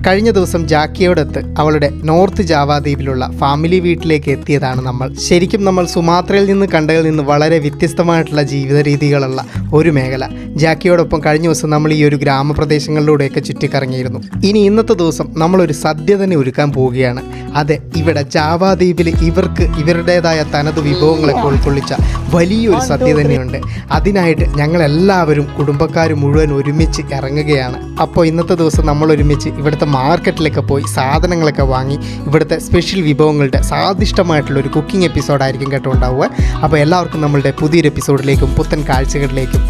കഴിഞ്ഞ ദിവസം ജാക്കിയോടൊത്ത് അവളുടെ നോർത്ത് ജാവ ദ്വീപിലുള്ള ഫാമിലി വീട്ടിലേക്ക് എത്തിയതാണ് നമ്മൾ. ശരിക്കും നമ്മൾ സുമാത്രയിൽ നിന്ന് കണ്ടതിൽ നിന്ന് വളരെ വ്യത്യസ്തമായിട്ടുള്ള ജീവിത രീതികളുള്ള ഒരു മേഖല. ജാക്കിയോടൊപ്പം കഴിഞ്ഞ ദിവസം നമ്മൾ ഈ ഒരു ഗ്രാമപ്രദേശങ്ങളിലൂടെയൊക്കെ ചുറ്റിക്കറങ്ങിയിരുന്നു. ഇനി ഇന്നത്തെ ദിവസം നമ്മളൊരു സദ്യ തന്നെ ഒരുക്കാൻ പോവുകയാണ്. അതെ, ഇവിടെ ജാവ ദ്വീപിൽ ഇവർക്ക് ഇവരുടേതായ തനത് വിഭവങ്ങളൊക്കെ ഉൾക്കൊള്ളിച്ച വലിയൊരു സദ്യ തന്നെയുണ്ട്. അതിനായിട്ട് ഞങ്ങളെല്ലാവരും കുടുംബക്കാർ മുഴുവൻ ഒരുമിച്ച് ഇറങ്ങുകയാണ്. അപ്പോൾ ഇന്നത്തെ ദിവസം നമ്മൾ ഒരുമിച്ച് ഇവിടുത്തെ മാർക്കറ്റിലൊക്കെ പോയി സാധനങ്ങളൊക്കെ വാങ്ങി ഇവിടുത്തെ സ്പെഷ്യൽ വിഭവങ്ങളുടെ സ്വാദിഷ്ടമായിട്ടുള്ളൊരു കുക്കിംഗ് എപ്പിസോഡായിരിക്കും കേട്ടോ ഉണ്ടാവുക. അപ്പോൾ എല്ലാവർക്കും നമ്മളുടെ പുതിയൊരു എപ്പിസോഡിലേക്കും പുത്തൻ കാഴ്ചകളിലേക്കും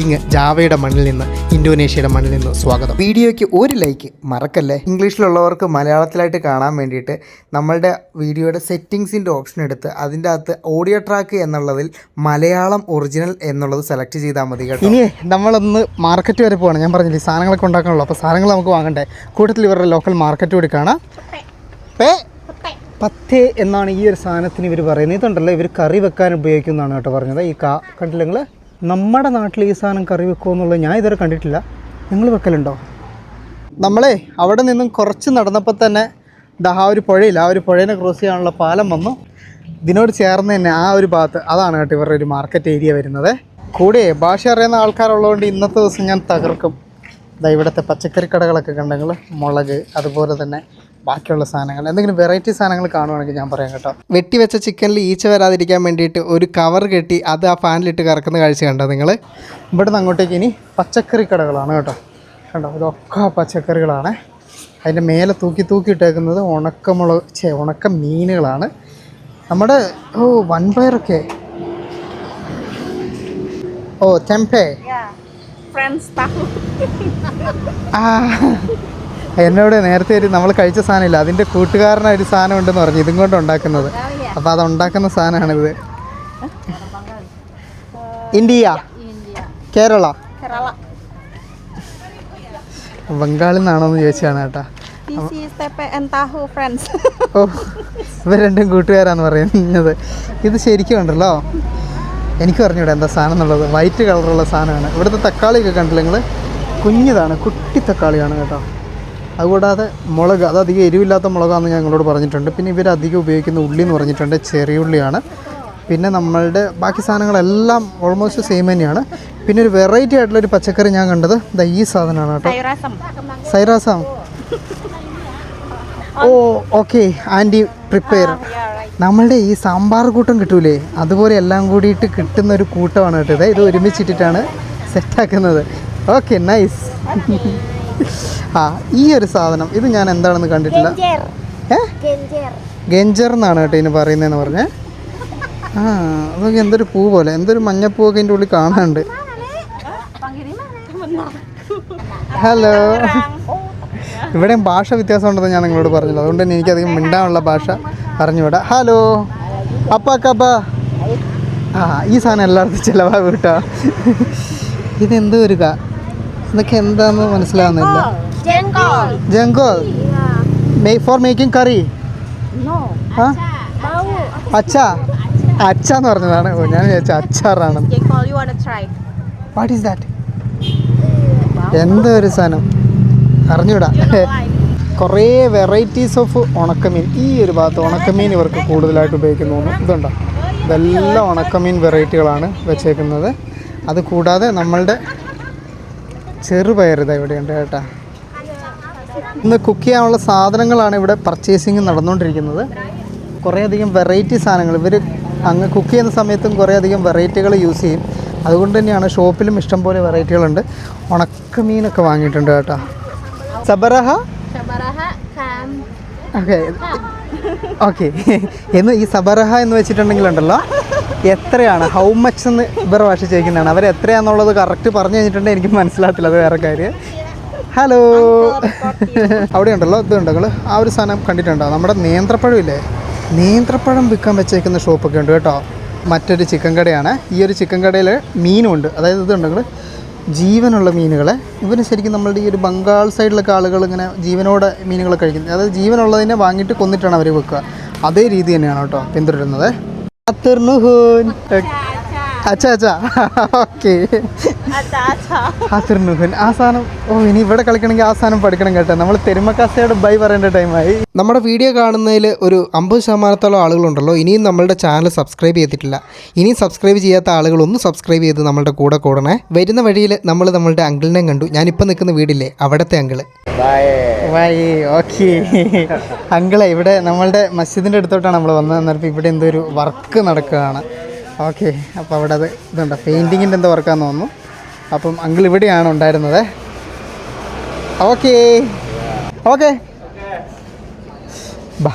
ഇങ്ങ് ജാവയുടെ മണ്ണിൽ നിന്ന് ഇന്തോനേഷ്യയുടെ മണ്ണിൽ നിന്ന് സ്വാഗതം. വീഡിയോയ്ക്ക് ഒരു ലൈക്ക് മറക്കല്ലേ. ഇംഗ്ലീഷിലുള്ളവർക്ക് മലയാളത്തിലായിട്ട് കാണാൻ വേണ്ടിയിട്ട് നമ്മളുടെ വീഡിയോയുടെ സെറ്റിങ്സിൻ്റെ ഓപ്ഷൻ എടുത്ത് അതിൻ്റെ അകത്ത് ഓഡിയോ ട്രാക്ക് എന്നുള്ളതിൽ മലയാളം ഒറിജിനൽ എന്നുള്ളത് സെലക്ട് ചെയ്താൽ മതി കേട്ടോ. ഇനി നമ്മളൊന്ന് മാർക്കറ്റ് വരെ പോകണം. ഞാൻ പറഞ്ഞില്ലേ സാധനങ്ങളൊക്കെ ഉണ്ടാക്കാനുള്ളൂ. അപ്പോൾ സാധനങ്ങൾ നമുക്ക് വാങ്ങണ്ടേ. കൂട്ടത്തിൽ ഇവരുടെ ലോക്കൽ മാർക്കറ്റ് കൂടി കാണാം. പത്തേ എന്നാണ് ഈ ഒരു സാധനത്തിന് ഇവർ പറയുന്നത്. ഇതുണ്ടല്ലോ ഇവർ കറി വെക്കാൻ ഉപയോഗിക്കുന്നതാണ് കേട്ടോ പറഞ്ഞത്. ഈ കണ്ടില്ല നിങ്ങൾ, നമ്മുടെ നാട്ടിൽ ഈ സാധനം കറി വെക്കുമോ എന്നുള്ളത് ഞാൻ ഇതുവരെ കണ്ടിട്ടില്ല. നിങ്ങൾ വെക്കലുണ്ടോ? നമ്മളെ അവിടെ നിന്നും കുറച്ച് നടന്നപ്പോൾ തന്നെ ആ ഒരു പുഴയില്ല, ആ ഒരു പുഴേനെ ക്രോസ് ചെയ്യാനുള്ള പാലം വന്നു. ഇതിനോട് ചേർന്ന് തന്നെ ആ ഒരു ഭാഗത്ത് അതാണ് കേട്ടോ ഇവരുടെ ഒരു മാർക്കറ്റ് ഏരിയ വരുന്നത്. കൂടെ ഭാഷ അറിയുന്ന ആൾക്കാരുള്ളതുകൊണ്ട് ഇന്നത്തെ ദിവസം ഞാൻ തകർക്കും. ഇവിടുത്തെ പച്ചക്കറി കടകളൊക്കെ കണ്ടെങ്കിൽ മുളക്, അതുപോലെ തന്നെ ബാക്കിയുള്ള സാധനങ്ങൾ, എന്തെങ്കിലും വെറൈറ്റി സാധനങ്ങൾ കാണുവാണെങ്കിൽ ഞാൻ പറയാം കേട്ടോ. വെട്ടി വെച്ച ചിക്കനിൽ ഈച്ച വരാതിരിക്കാൻ വേണ്ടിയിട്ട് ഒരു കവർ കെട്ടി അത് ആ ഫാനിലിട്ട് കറക്കുന്ന കാഴ്ച കണ്ടോ നിങ്ങൾ. ഇവിടുന്ന് അങ്ങോട്ടേക്ക് ഇനി പച്ചക്കറി കടകളാണ് കേട്ടോ. കണ്ടോ, ഇതൊക്കെ പച്ചക്കറികളാണ്. അതിൻ്റെ മേലെ തൂക്കിയിട്ടേക്കുന്നത് ഉണക്ക മീനുകളാണ്. നമ്മുടെ വൻപയറൊക്കെ ടെമ്പേ എന്നോട് നേരത്തെ നമ്മൾ കഴിച്ച സാധനമില്ല, അതിൻ്റെ കൂട്ടുകാരനൊരു സാധനം ഉണ്ടെന്ന് പറഞ്ഞു, ഇതും കൊണ്ട് ഉണ്ടാക്കുന്നത്. അപ്പോൾ അത് ഉണ്ടാക്കുന്ന സാധനമാണിത്. ഇന്ത്യ, കേരള, ബംഗാളിൽ നിന്നാണോ എന്ന് ചോദിച്ചാണ് കേട്ടോ. ഇവർ രണ്ടും കൂട്ടുകാരാന്ന് പറയുന്നത്. ഇത് ശരിക്കും ഉണ്ടല്ലോ, എനിക്ക് പറഞ്ഞൂടെ എന്താ സാധനം എന്നുള്ളത്. വൈറ്റ് കളറുള്ള സാധനമാണ്. ഇവിടുത്തെ തക്കാളിയൊക്കെ കണ്ടില്ല നിങ്ങൾ, കുഞ്ഞിതാണ്, കുട്ടി തക്കാളിയാണ് കേട്ടോ. അതുകൂടാതെ മുളക്, അത് അധികം എരിവില്ലാത്ത മുളകാണെന്ന് ഞാൻ നിങ്ങളോട് പറഞ്ഞിട്ടുണ്ട്. പിന്നെ ഇവർ അധികം ഉപയോഗിക്കുന്ന ഉള്ളി എന്ന് പറഞ്ഞിട്ടുണ്ട് ചെറിയ ഉള്ളിയാണ്. പിന്നെ നമ്മളുടെ ബാക്കി സാധനങ്ങളെല്ലാം ഓൾമോസ്റ്റ് സെയിം തന്നെയാണ്. പിന്നെ ഒരു വെറൈറ്റി ആയിട്ടുള്ളൊരു പച്ചക്കറി ഞാൻ കണ്ടത് ഈ സാധനമാണ് കേട്ടോ, സൈറാസം. Okay aunty prepare. നമ്മളുടെ ഈ സാമ്പാർ കൂട്ടം കിട്ടൂലേ, അതുപോലെ എല്ലാം കൂടിയിട്ട് കിട്ടുന്നൊരു കൂട്ടമാണ് കേട്ടത്. ഇത് ഒരുമിച്ചിട്ടിട്ടാണ് സെറ്റാക്കുന്നത്. Okay, nice. ഈ ഒരു സാധനം ഇത് ഞാൻ എന്താണെന്ന് കണ്ടിട്ടില്ല. ഗെഞ്ചർ എന്നാണ് കേട്ടോ ഇതിന് പറയുന്നതെന്ന് പറഞ്ഞേ. അതൊക്കെ എന്തൊരു പൂ പോലെ, എന്തൊരു മഞ്ഞപ്പൂവൊക്കെ ഇതിൻ്റെ ഉള്ളിൽ കാണാനുണ്ട്. ഹലോ. ഇവിടെയും ഭാഷ വ്യത്യാസം ഉണ്ടെന്ന് ഞാൻ നിങ്ങളോട് പറഞ്ഞില്ല, അതുകൊണ്ട് തന്നെ എനിക്കധികം മിണ്ടാനുള്ള ഭാഷ അറിഞ്ഞുകൂടാ. ഹലോ അപ്പാക്കപ്പ. ഈ സാധനം എല്ലായിടത്തും ചിലവാ കേട്ടോ. ഇതെന്തോ ഒരു ഇതൊക്കെ എന്താന്ന് മനസ്സിലാവുന്നില്ല. ജംഗോൾ ഫോർ മേക്കിംഗ് കറി. അച്ചാന്ന് പറഞ്ഞതാണ്. ഞാൻ വിചാരിച്ചു അച്ചാറാണ്. What is that? എന്തോ ഒരു സാധനം അറിഞ്ഞൂടാ. കുറേ വെറൈറ്റീസ് ഓഫ് ഉണക്കമീൻ ഈ ഒരു ഭാഗത്ത്. ഉണക്കമീൻ ഇവർക്ക് കൂടുതലായിട്ട് ഉപയോഗിക്കുന്നു. ഇതുണ്ടോ, ഇതെല്ലാം ഉണക്കമീൻ വെറൈറ്റികളാണ് വെച്ചേക്കുന്നത്. അത് കൂടാതെ നമ്മളുടെ ചെറുപയർ ഇതാ ഇവിടെയുണ്ട് കേട്ടോ. ഇന്ന് കുക്ക് ചെയ്യാനുള്ള സാധനങ്ങളാണ് ഇവിടെ പർച്ചേസിങ് നടന്നുകൊണ്ടിരിക്കുന്നത്. കുറേയധികം വെറൈറ്റി സാധനങ്ങൾ ഇവർ അങ്ങ് കുക്ക് ചെയ്യുന്ന സമയത്തും കുറേയധികം വെറൈറ്റികൾ യൂസ് ചെയ്യും. അതുകൊണ്ട് തന്നെയാണ് ഷോപ്പിലും ഇഷ്ടംപോലെ വെറൈറ്റികളുണ്ട്. ഉണക്കമീനൊക്കെ വാങ്ങിയിട്ടുണ്ട് കേട്ടോ. സബറഹ ഓക്കെ എന്ന് ഈ സബറഹ എന്ന് വെച്ചിട്ടുണ്ടെങ്കിലുണ്ടല്ലോ എത്രയാണ്, ഹൗ മച്ച് എന്ന് ഇവർ ഭാഷ ചോദിക്കുന്നതാണ്. അവർ എത്രയാണെന്നുള്ളത് കറക്റ്റ് പറഞ്ഞു കഴിഞ്ഞിട്ടുണ്ടെങ്കിൽ എനിക്ക് മനസ്സിലാകത്തില്ല, അത് വേറെ കാര്യം. ഹലോ. അവിടെ ഉണ്ടല്ലോ ഇതുണ്ടെങ്കിൽ ആ ഒരു സാധനം കണ്ടിട്ടുണ്ടോ, നമ്മുടെ നേന്ത്രപ്പഴം ഇല്ലേ, നേന്ത്രപ്പഴം വിൽക്കാൻ വെച്ചേക്കുന്ന ഷോപ്പൊക്കെ ഉണ്ട് കേട്ടോ. മറ്റൊരു ചിക്കൻ കടയാണ്. ഈ ഒരു ചിക്കൻ കടയിൽ മീനുണ്ട്. അതായത് ഇതുണ്ടെങ്കിൽ ജീവനുള്ള മീനുകളെ ഇവന് ശരിക്കും നമ്മളുടെ ഈ ഒരു ബംഗാൾ സൈഡിലൊക്കെ ആളുകൾ ഇങ്ങനെ ജീവനോടെ മീനുകൾ കഴിക്കുന്നത്. അതായത് ജീവനുള്ളതിനെ വാങ്ങിയിട്ട് കൊന്നിട്ടാണ് അവർ വെക്കുക. അതേ രീതി തന്നെയാണ് കേട്ടോ പിന്തുടരുന്നത്. അച്ഛാ ഓക്കെ. ആതിർനുഹൻ ആ സാധനം. ഓ ഇനി ഇവിടെ കളിക്കണമെങ്കിൽ ആ സാധനം പഠിക്കണം കേട്ടോ. നമ്മൾ തെരുമക്കാസയോട് ബൈ പറയേണ്ട ടൈമായി. നമ്മുടെ വീഡിയോ കാണുന്നതിൽ ഒരു 50% ആളുകളുണ്ടല്ലോ ഇനിയും നമ്മളുടെ ചാനൽ സബ്സ്ക്രൈബ് ചെയ്തിട്ടില്ല. ഇനിയും സബ്സ്ക്രൈബ് ചെയ്യാത്ത ആളുകളൊന്ന് സബ്സ്ക്രൈബ് ചെയ്ത് നമ്മളുടെ കൂടെ കൂടണേ. വരുന്ന വഴിയിൽ നമ്മളുടെ അങ്കിളിനെയും കണ്ടു. ഞാനിപ്പോൾ നിൽക്കുന്ന വീടില്ലേ അവിടുത്തെ അങ്കിള്. ഓക്കെ അങ്കിളെ, ഇവിടെ നമ്മളുടെ മസ്ജിദിൻ്റെ അടുത്തോട്ടാണ് നമ്മൾ വന്നത്. എന്നപ്പോൾ ഇവിടെ എന്തോ ഒരു വർക്ക് നടക്കുകയാണ്. ഓക്കെ, അപ്പോൾ അവിടെ അത് ഇതുണ്ട്, പെയിൻറ്റിങ്ങിൻ്റെ എന്തോ വർക്കാന്ന് തോന്നുന്നു. അപ്പം അങ്കിൾ ഇവിടെയാണ് ഉണ്ടായിരുന്നത്. ഓക്കെ ഓക്കെ ബാ.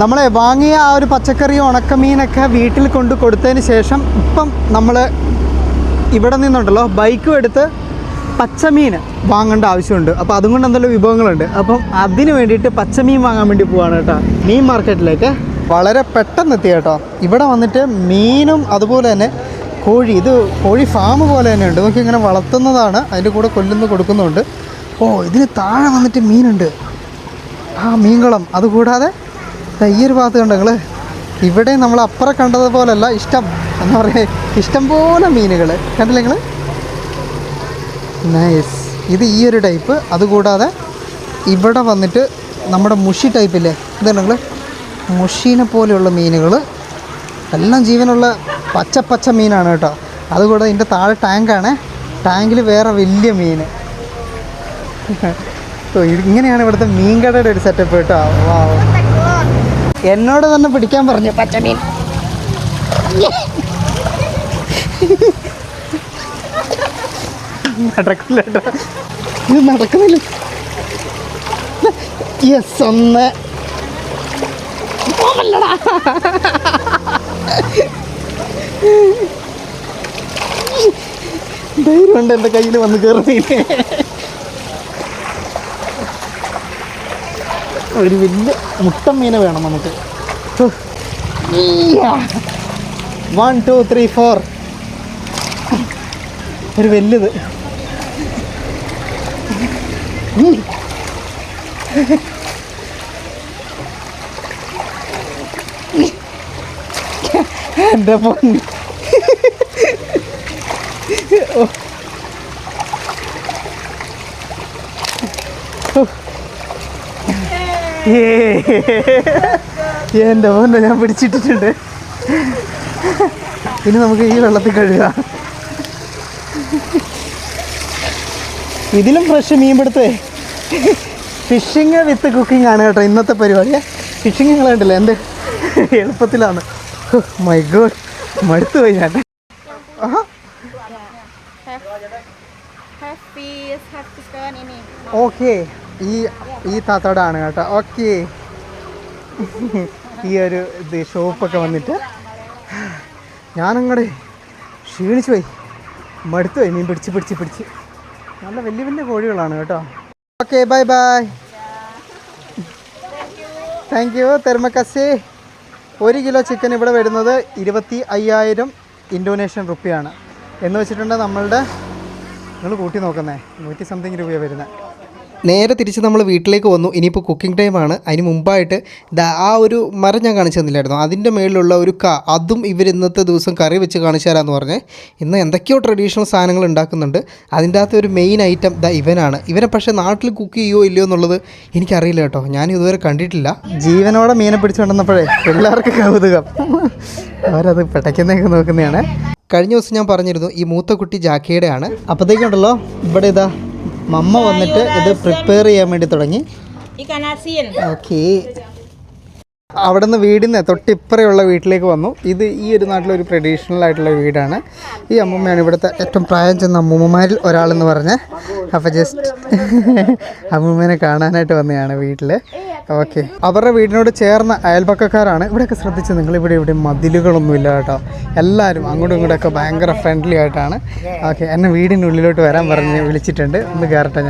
നമ്മളെ വാങ്ങിയ ആ ഒരു പച്ചക്കറിയും ഉണക്കമീനൊക്കെ വീട്ടിൽ കൊണ്ട് കൊടുത്തതിന് ശേഷം ഇപ്പം നമ്മൾ ഇവിടെ നിന്നുണ്ടല്ലോ ബൈക്കും എടുത്ത് പച്ചമീൻ വാങ്ങേണ്ട ആവശ്യമുണ്ട്. അപ്പോൾ അതും കൊണ്ട് എന്തെല്ലാം വിഭവങ്ങളുണ്ട്. അപ്പം അതിന് വേണ്ടിയിട്ട് പച്ചമീൻ വാങ്ങാൻ വേണ്ടി പോവാണ് കേട്ടോ, മീൻ മാർക്കറ്റിലേക്ക്. വളരെ പെട്ടെന്ന് എത്തി കേട്ടോ. ഇവിടെ വന്നിട്ട് മീനും അതുപോലെ തന്നെ കോഴി, ഇത് കോഴി ഫാം പോലെ തന്നെ ഉണ്ട്. നോക്കി ഇങ്ങനെ വളർത്തുന്നതാണ്, അതിൻ്റെ കൂടെ കൊല്ലുന്നു കൊടുക്കുന്നുണ്ട്. ഓ ഇതിന് താഴെ വന്നിട്ട് മീനുണ്ട്, ആ മീൻകുളം. അതുകൂടാതെ ഈ ഒരു ഭാഗത്ത് കണ്ടോ നിങ്ങൾ, ഇവിടെ നമ്മൾ അപ്പുറം കണ്ടതുപോലല്ല, എന്താ പറയുക, ഇഷ്ടംപോലെ മീനുകൾ കണ്ടില്ല നിങ്ങൾ. നൈസ്. ഇത് ഈ ഒരു ടൈപ്പ്. അതുകൂടാതെ ഇവിടെ വന്നിട്ട് നമ്മുടെ മുഷി ടൈപ്പില്ലേ, ഇതാണ് നിങ്ങൾ, മുഷീനെ പോലെയുള്ള മീനുകൾ, എല്ലാം ജീവനുള്ള പച്ച മീനാണ് കേട്ടോ. അതുകൂടാതെ ഇതിൻ്റെ താഴെ ടാങ്കാണ്, ടാങ്കിൽ വേറെ വലിയ മീൻ. ഇങ്ങനെയാണ് ഇവിടുത്തെ മീൻ കടയുടെ ഒരു സെറ്റപ്പ് കേട്ടോ. എന്നോട് തന്നെ പിടിക്കാൻ പറഞ്ഞു പച്ചമീൻ. നടക്കില്ല കേട്ടോ, ഇത് നടക്കുന്നില്ല. യെസ്, ഒന്ന് ധൈര്യമുണ്ട് എൻ്റെ കയ്യിൽ വന്ന് കയറുന്നില്ലേ. ഒരു വലിയ മുട്ടൻ മീനെ വേണം നമുക്ക്. 1 2 3 4 ഒരു വലുത്. എൻ്റെ പൊന്ന്, എൻ്റെ പൊന്ന് ഞാൻ പിടിച്ചിട്ടിട്ടുണ്ട്. ഇനി നമുക്ക് ഈ വെള്ളത്തിൽ കഴുകാം. ഇതിലും ഫ്രഷ് മീൻ പിടുത്തേ. ഫിഷിങ് വിത്ത് കുക്കിംഗ് ആണ് കേട്ടോ ഇന്നത്തെ പരിപാടി. ഫിഷിങ് കണ്ടില്ല, എൻ്റെ എളുപ്പത്തിലാണ്. മൈ ഗോഡ്, മടുത്തു പോയി ഞാൻ. ഓക്കെ, ഈ താത്തോടാണ് കേട്ടോ. ഓക്കെ, ഈ ഒരു ഇത് ഷോപ്പൊക്കെ വന്നിട്ട് ഞാനങ്ങടെ ക്ഷീണിച്ചു പോയി, മടുത്തു പോയി. മീൻ പിടിച്ച് നല്ല വലിയ വലിയ കോഴികളാണ് കേട്ടോ. Okay, bye bye. Thank you. തെർമക്കസി. 1 കിലോ ചിക്കൻ ഇവിടെ വരുന്നത് 25,000 ഇന്തോനേഷ്യൻ റുപ്പിയാണ്. എന്ന് വെച്ചിട്ടുണ്ടെങ്കിൽ നമ്മളുടെ, നിങ്ങൾ കൂട്ടി നോക്കുന്നേ, 100 സംതിങ് രൂപയാണ് വരുന്നത്. നേരെ തിരിച്ച് നമ്മൾ വീട്ടിലേക്ക് വന്നു. ഇനിയിപ്പോൾ കുക്കിംഗ് ടൈമാണ്. അതിന് മുമ്പായിട്ട് ആ ഒരു മരം ഞാൻ കാണിച്ചു തന്നില്ലായിരുന്നു, അതിൻ്റെ മേളിലുള്ള ഒരു അതും ഇവർ ഇന്നത്തെ ദിവസം കറി വെച്ച് കാണിച്ചു തരാമെന്ന് പറഞ്ഞ് ഇന്ന് എന്തൊക്കെയോ ട്രഡീഷണൽ സാധനങ്ങൾ ഉണ്ടാക്കുന്നുണ്ട്. അതിൻ്റെ അകത്ത് ഒരു മെയിൻ ഐറ്റം ഇവനാണ്. ഇവനെ പക്ഷേ നാട്ടിൽ കുക്ക് ചെയ്യുമോ ഇല്ലയോ എന്നുള്ളത് എനിക്കറിയില്ല കേട്ടോ, ഞാൻ ഇതുവരെ കണ്ടിട്ടില്ല. ജീവനോടെ മീനെ പിടിച്ചുകൊണ്ടെന്നപ്പോഴേ എല്ലാവർക്കും കൗതുകം, അവരത് പെട്ടയ്ക്കുന്നതൊക്കെ നോക്കുന്നതാണ്. കഴിഞ്ഞ ദിവസം ഞാൻ പറഞ്ഞിരുന്നു ഈ മൂത്ത കുട്ടി ജാക്കിയുടെയാണ്. അപ്പോഴത്തേക്കുണ്ടല്ലോ ഇവിടെ ഇതാ മമ്മ വന്നിട്ട് ഇത് പ്രിപ്പയർ ചെയ്യാൻ വേണ്ടി തുടങ്ങി. ഓക്കെ, അവിടെ നിന്ന് വീടിന് തൊട്ടിപ്പറയുള്ള വീട്ടിലേക്ക് വന്നു. ഇത് ഈ ഒരു നാട്ടിലൊരു ട്രഡീഷണൽ ആയിട്ടുള്ള വീടാണ്. ഈ അമ്മൂമ്മയാണ് ഇവിടുത്തെ ഏറ്റവും പ്രായം ചെന്ന അമ്മൂമ്മമാരിൽ ഒരാളെന്ന് പറഞ്ഞ്. അപ്പോൾ ജസ്റ്റ് അമ്മൂമ്മേനെ കാണാനായിട്ട് വന്നതാണ് വീട്ടിൽ. ഓക്കെ, അവരുടെ വീടിനോട് ചേർന്ന അയൽപക്കക്കാരാണ്. ഇവിടെയൊക്കെ ശ്രദ്ധിച്ച് നിങ്ങൾ, ഇവിടെ മതിലുകളൊന്നുമില്ല കേട്ടോ. എല്ലാവരും അങ്ങോട്ടും ഇങ്ങോട്ടൊക്കെ ഭയങ്കര ഫ്രണ്ട്ലി ആയിട്ടാണ്. ഓക്കെ, എന്നെ വീടിനുള്ളിലോട്ട് വരാൻ പറഞ്ഞ് വിളിച്ചിട്ടുണ്ട്. ഒന്ന് കയറട്ടെ.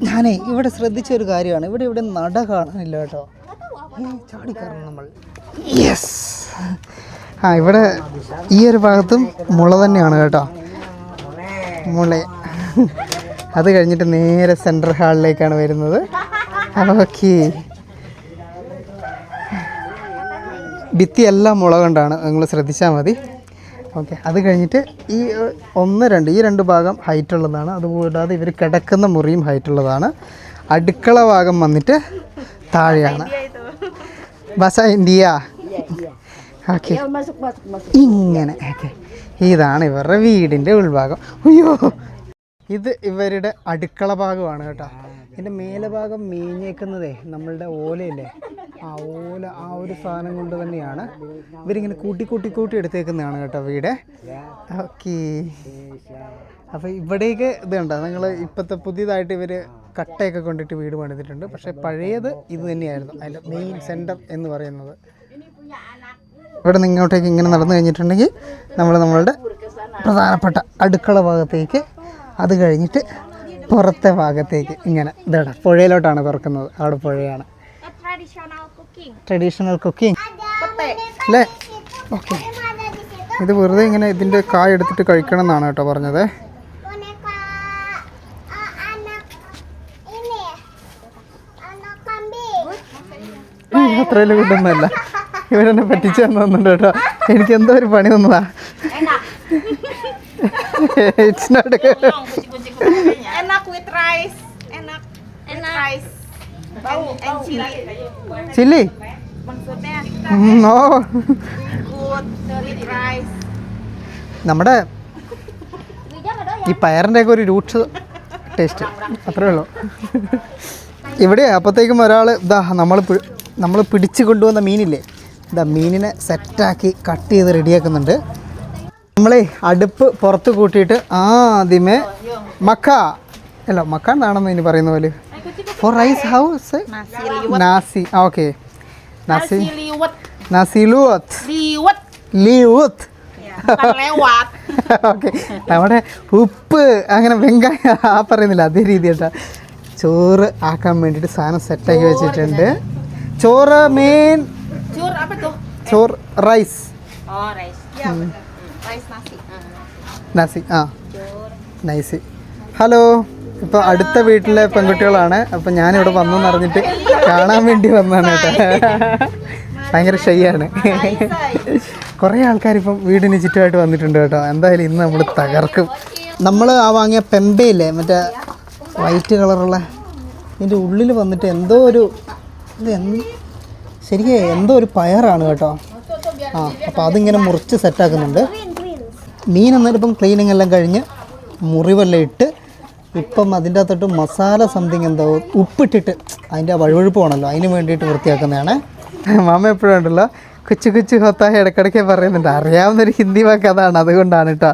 ഞാനേ ഇവിടെ ശ്രദ്ധിച്ചൊരു കാര്യമാണ്, ഇവിടെ നട കാണാനില്ല കേട്ടോ. ചാടിക്കയറണം നമ്മൾ. യെസ്, ഇവിടെ ഈ ഒരു ഭാഗത്തും മുള തന്നെയാണ് കേട്ടോ, മുള. അത് കഴിഞ്ഞിട്ട് നേരെ സെൻട്രൽ ഹാളിലേക്കാണ് വരുന്നത്. ഓക്കെ, ഭിത്തി എല്ലാം മുള കൊണ്ടാണ്, നിങ്ങൾ ശ്രദ്ധിച്ചാൽ മതി. ഓക്കെ, അത് കഴിഞ്ഞിട്ട് ഈ 1, 2 ഈ 2 ഭാഗം ഹൈറ്റ് ഉള്ളതാണ്. അതുകൂടാതെ ഇവർ കിടക്കുന്ന മുറിയും ഹൈറ്റ് ഉള്ളതാണ്. അടുക്കള ഭാഗം വന്നിട്ട് താഴെയാണ്. ബസ ഇന്ത്യ. ഓക്കെ, ഇങ്ങനെ. ഓക്കെ, ഇതാണ് ഇവരുടെ വീടിൻ്റെ ഉൾഭാഗം. അയ്യോ, ഇത് ഇവരുടെ അടുക്കള ഭാഗമാണ് കേട്ടോ. ഇതിൻ്റെ മേലെ ഭാഗം മേഞ്ഞേക്കുന്നതേ നമ്മളുടെ ഓലയില്ലേ, ആ ഓല, ആ ഒരു സാധനം കൊണ്ട് തന്നെയാണ് ഇവരിങ്ങനെ കൂട്ടി എടുത്തേക്കുന്നതാണ് കേട്ടോ വീട്. ഓക്കെ, അപ്പോൾ ഇവിടേക്ക് ഇത് കണ്ടോ നിങ്ങൾ, ഇപ്പോഴത്തെ പുതിയതായിട്ട് ഇവർ കട്ടയൊക്കെ കൊണ്ടിട്ട് വീട് പണിതിട്ടുണ്ട്. പക്ഷേ പഴയത് ഇത് തന്നെയായിരുന്നു അതിൻ്റെ മെയിൻ സെൻറ്റർ എന്ന് പറയുന്നത്. ഇവിടെ നിന്ന് ഇങ്ങോട്ടേക്ക് ഇങ്ങനെ നടന്നു കഴിഞ്ഞിട്ടുണ്ടെങ്കിൽ നമ്മളുടെ പ്രധാനപ്പെട്ട അടുക്കള ഭാഗത്തേക്ക്, അത് കഴിഞ്ഞിട്ട് പുറത്തെ ഭാഗത്തേക്ക് ഇങ്ങനെ ഇതാ പുഴയിലോട്ടാണ് തുറക്കുന്നത്. അവിടെ പുഴയാണ്. ട്രഡീഷണൽ കുക്കിംഗ് അല്ലേ? ഓക്കെ, ഇത് വെറുതെ ഇങ്ങനെ ഇതിൻ്റെ കായ എടുത്തിട്ട് കഴിക്കണം എന്നാണ് കേട്ടോ പറഞ്ഞത്. അത്രയിലും കിട്ടുന്നതല്ല, ഇവരെന്നെ പറ്റിച്ചു തന്നുണ്ട് കേട്ടോ. എനിക്ക് എന്തോ ഒരു പണി തന്നതാ. It's not good. Enak with rice. Enak with rice. Bau and chili. Chili? Maksudnya No. good with rice. നമ്മുടെ ഈ പയറിൻ്റെയൊക്കെ ഒരു രൂക്ഷ ടേസ്റ്റ് അത്രേ ഉള്ളൂ. ഇവിടെ അപ്പോഴത്തേക്കും ഒരാൾ ഇതാ നമ്മൾ പിടിച്ച് കൊണ്ടുവന്ന മീനില്ലേ, ഇതാ മീനിനെ സെറ്റാക്കി കട്ട് ചെയ്ത് റെഡിയാക്കുന്നുണ്ട്. നമ്മളെ അടുപ്പ് പുറത്ത് കൂട്ടിയിട്ട് ആദ്യമേ മക്ക എന്നാണെന്ന് ഇനി പറയുന്ന പോലെ ഫോർ റൈസ് ഹൗസ് നാസി. ഓക്കെ, നാസി ലൂത്ത്. ഓക്കെ, നമ്മുടെ ഉപ്പ് അങ്ങനെ വെങ്കായം ആ പറയുന്നില്ല, അതേ രീതി കേട്ടോ. ചോറ് ആക്കാൻ വേണ്ടിയിട്ട് സാധനം സെറ്റാക്കി വെച്ചിട്ടുണ്ട്. ചോറ് മെയിൻ ചോറ് റൈസ് നാസി. ആ നൈസ്. ഹലോ, ഇപ്പോൾ അടുത്ത വീട്ടിലെ പെൺകുട്ടികളാണ്. അപ്പോൾ ഞാനിവിടെ വന്നെന്ന് അറിഞ്ഞിട്ട് കാണാൻ വേണ്ടി വന്നതാണ് കേട്ടോ. ഭയങ്കര ഷൈയാണ്. കുറേ ആൾക്കാരിപ്പം വീടിന് ചുറ്റുമായിട്ട് വന്നിട്ടുണ്ട് കേട്ടോ. എന്തായാലും ഇന്ന് നമ്മൾ തകർക്കും. നമ്മൾ ആ വാങ്ങിയ പെമ്പയില്ലേ, മറ്റേ വൈറ്റ് കളറുള്ള, ഇതിൻ്റെ ഉള്ളിൽ വന്നിട്ട് എന്തോ ഒരു ശരിക്കും എന്തോ ഒരു പയറാണ് കേട്ടോ. ആ, അപ്പോൾ അതിങ്ങനെ മുറിച്ച് സെറ്റാക്കുന്നുണ്ട്. മീൻ എന്നിട്ട് ഇപ്പം ക്ലീനിങ് എല്ലാം കഴിഞ്ഞ് മുറിവെല്ലാം ഇട്ട് ഇപ്പം അതിൻ്റെ അകത്തോട്ട് മസാല സംതിങ് എന്തോ ഉപ്പിട്ടിട്ട് അതിൻ്റെ വഴുവഴുപ്പ് പോകണമല്ലോ, അതിന് വേണ്ടിയിട്ട് വൃത്തിയാക്കുന്നതാണ്. മാമ എപ്പോഴും ഉണ്ടല്ലോ കൊച്ചു ഹൊത്തായ ഇടയ്ക്കിടയ്ക്ക് പറയുന്നുണ്ട്. അറിയാവുന്നൊരു ഹിന്ദി വാക്ക് അതാണ്, അതുകൊണ്ടാണ് കേട്ടോ.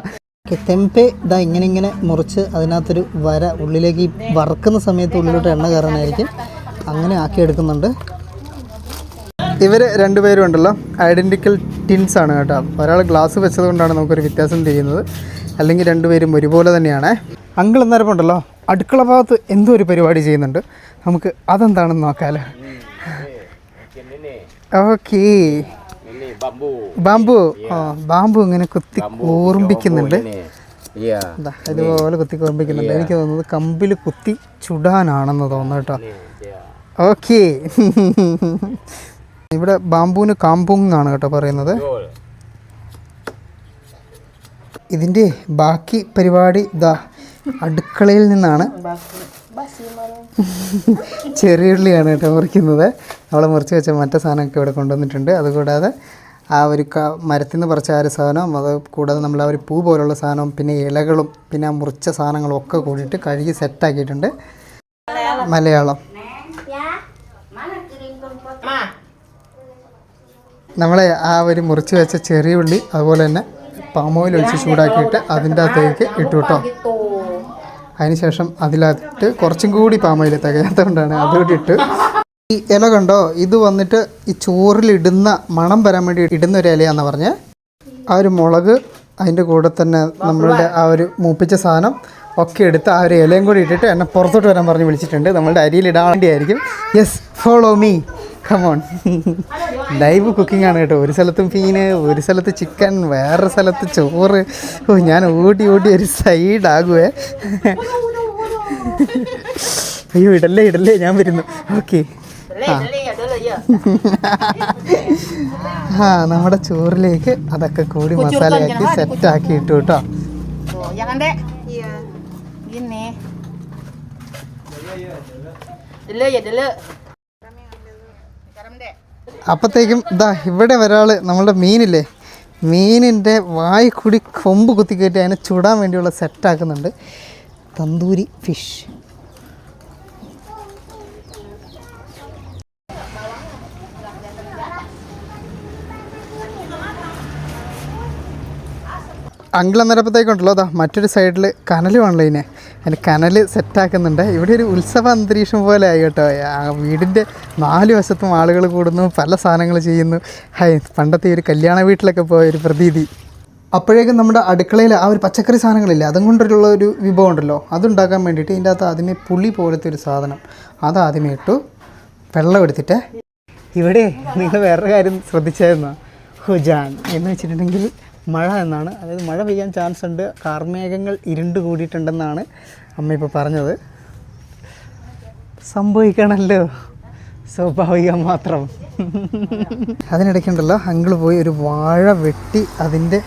തെമ്പെ ഇതാ ഇങ്ങനെ മുറിച്ച് അതിനകത്തൊരു വര ഉള്ളിലേക്ക് വറുക്കുന്ന സമയത്ത് ഉള്ളിലോട്ട് എണ്ണ കയറാനായിരിക്കും, അങ്ങനെ ആക്കിയെടുക്കുന്നുണ്ട്. ഇവർ രണ്ടുപേരും ഉണ്ടല്ലോ ഐഡൻറ്റിക്കൽ ടിൻസ് ആണ് കേട്ടോ. ഒരാൾ ഗ്ലാസ് വെച്ചത് കൊണ്ടാണ് നമുക്കൊരു വ്യത്യാസം ചെയ്യുന്നത്, അല്ലെങ്കിൽ രണ്ടുപേരും ഒരുപോലെ തന്നെയാണ്. അങ്കിൾ എന്നേരം ഉണ്ടല്ലോ അടുക്കള ഭാഗത്ത് എന്തോ ഒരു പരിപാടി ചെയ്യുന്നുണ്ട്. നമുക്ക് അതെന്താണെന്ന് നോക്കാമല്ലോ. Okay, bamboo. ആ, ബാമ്പു ഇങ്ങനെ കുത്തി ഓർമ്മിക്കുന്നുണ്ട്. ഇതുപോലെ കുത്തി ഓർമ്മിക്കുന്നുണ്ട്. എനിക്ക് തോന്നുന്നത് കമ്പിൽ കുത്തി ചുടാനാണെന്ന് തോന്നുന്നു കേട്ടോ. ഓക്കേ, ഇവിടെ ബാമ്പൂന് കാമ്പുങ് എന്നാണ് കേട്ടോ പറയുന്നത്. ഇതിൻ്റെ ബാക്കി പരിപാടി ഇതാ അടുക്കളയിൽ നിന്നാണ്. ചെറിയുള്ളിയാണ് കേട്ടോ മുറിക്കുന്നത്. അവളെ മുറിച്ച് വെച്ച മറ്റേ സാധനമൊക്കെ ഇവിടെ കൊണ്ടുവന്നിട്ടുണ്ട്. അതുകൂടാതെ ആ ഒരു മരത്തിൽ നിന്ന് പറിച്ച ആ ഒരു സാധനം, അത് കൂടാതെ നമ്മൾ ആ ഒരു പൂ പോലുള്ള സാധനം, പിന്നെ ഇലകളും പിന്നെ ആ മുറിച്ച സാധനങ്ങളും ഒക്കെ കൂടിയിട്ട് കഴുകി സെറ്റാക്കിയിട്ടുണ്ട്. മലയാളം നമ്മളെ ആ ഒരു മുറിച്ച് വെച്ച ചെറിയ ഉള്ളി അതുപോലെ തന്നെ പാം ഓയിൽ ഒഴിച്ച് ചൂടാക്കിയിട്ട് അതിൻ്റെ അകത്തേക്ക് ഇട്ടു കേട്ടോ. അതിനുശേഷം അതിനകത്ത് കുറച്ചും കൂടി പാം ഓയിൽ തികയാത്തതുകൊണ്ടാണ് അതുകൂടി ഇട്ട്. ഈ ഇല കണ്ടോ, ഇത് വന്നിട്ട് ഈ ചോറിലിടുന്ന മണം വരാൻ വേണ്ടി ഇടുന്ന ഒരു ഇലയാണെന്ന് പറഞ്ഞ്. ആ ഒരു മുളക് അതിൻ്റെ കൂടെ തന്നെ നമ്മളുടെ ആ ഒരു മൂപ്പിച്ച സാധനം ഒക്കെ എടുത്ത് ആ ഒരു ഇലയും കൂടി ഇട്ടിട്ട് എന്നെ പുറത്തോട്ട് വരാൻ പറഞ്ഞ് വിളിച്ചിട്ടുണ്ട്. നമ്മളുടെ അരിയിലിടാൻ വേണ്ടിയായിരിക്കും. Yes, follow me, come on. Live cooking ആണ് കേട്ടോ. ഒരു സ്ഥലത്ത് മീൻ, ഒരു സ്ഥലത്ത് ചിക്കൻ, വേറെ സ്ഥലത്ത് ചോറ്. ഓ, ഞാൻ ഓടി ഒരു സൈഡാകുവേ. അയ്യോ, ഇടല്ലേ ഞാൻ വരുന്നു. ഓക്കെ, ആ ആ നമ്മുടെ ചോറിലേക്ക് അതൊക്കെ കൂടി മസാലയാക്കി സെറ്റാക്കി ഇട്ടു കേട്ടോ. Jangan dek. Iya. Gini. Dulu ya dulu. Garam dek. അപ്പോഴത്തേക്കും ഇതാ ഇവിടെ ഒരാൾ നമ്മളുടെ മീനില്ലേ, മീനിൻ്റെ വായി കൂടി കൊമ്പ് കുത്തിക്കയറ്റി അതിനെ ചുടാൻ വേണ്ടിയുള്ള സെറ്റാക്കുന്നുണ്ട്. തന്തൂരി ഫിഷ്. അങ്കിൾ അന്നേരപ്പത്തേക്കുണ്ടല്ലോ അതാ മറ്റൊരു സൈഡിൽ കനൽ വേണല്ലോ ഇതിനെ, അതിന് കനൽ സെറ്റാക്കുന്നുണ്ട്. ഇവിടെ ഒരു ഉത്സവ അന്തരീക്ഷം പോലെ ആയി കേട്ടോ. ആ വീടിൻ്റെ 4 വശത്തും ആളുകൾ കൂടുന്നു, പല സാധനങ്ങൾ ചെയ്യുന്നു. പണ്ടത്തെ ഒരു കല്യാണ വീട്ടിലൊക്കെ പോയ ഒരു പ്രതീതി. അപ്പോഴേക്കും നമ്മുടെ അടുക്കളയിൽ ആ ഒരു പച്ചക്കറി സാധനങ്ങളില്ല, അതും കൊണ്ടുള്ള ഒരു വിഭവം ഉണ്ടല്ലോ, അതുണ്ടാക്കാൻ വേണ്ടിയിട്ട് ഇതിൻ്റെ അകത്ത് ആദ്യമേ പുളി പോലത്തെ ഒരു സാധനം അതാദ്യമേ ഇട്ടു. വെള്ളം എടുത്തിട്ട് ഇവിടെ നിങ്ങൾ വേറൊരു കാര്യം ശ്രദ്ധിച്ചായിരുന്നു, ഹുജാൻ എന്ന് വെച്ചിട്ടുണ്ടെങ്കിൽ മഴ എന്നാണ്. അതായത് മഴ പെയ്യാൻ ചാൻസ് ഉണ്ട്, കാർമേഘങ്ങൾ ഇരുണ്ട് കൂടിയിട്ടുണ്ടെന്നാണ് അമ്മ ഇപ്പോൾ പറഞ്ഞത്. സംഭവിക്കണമല്ലോ, സ്വാഭാവികം മാത്രം. അതിനിടയ്ക്കുണ്ടല്ലോ അങ്കിള് പോയി ഒരു വാഴ വെട്ടി അതിൻ്റെ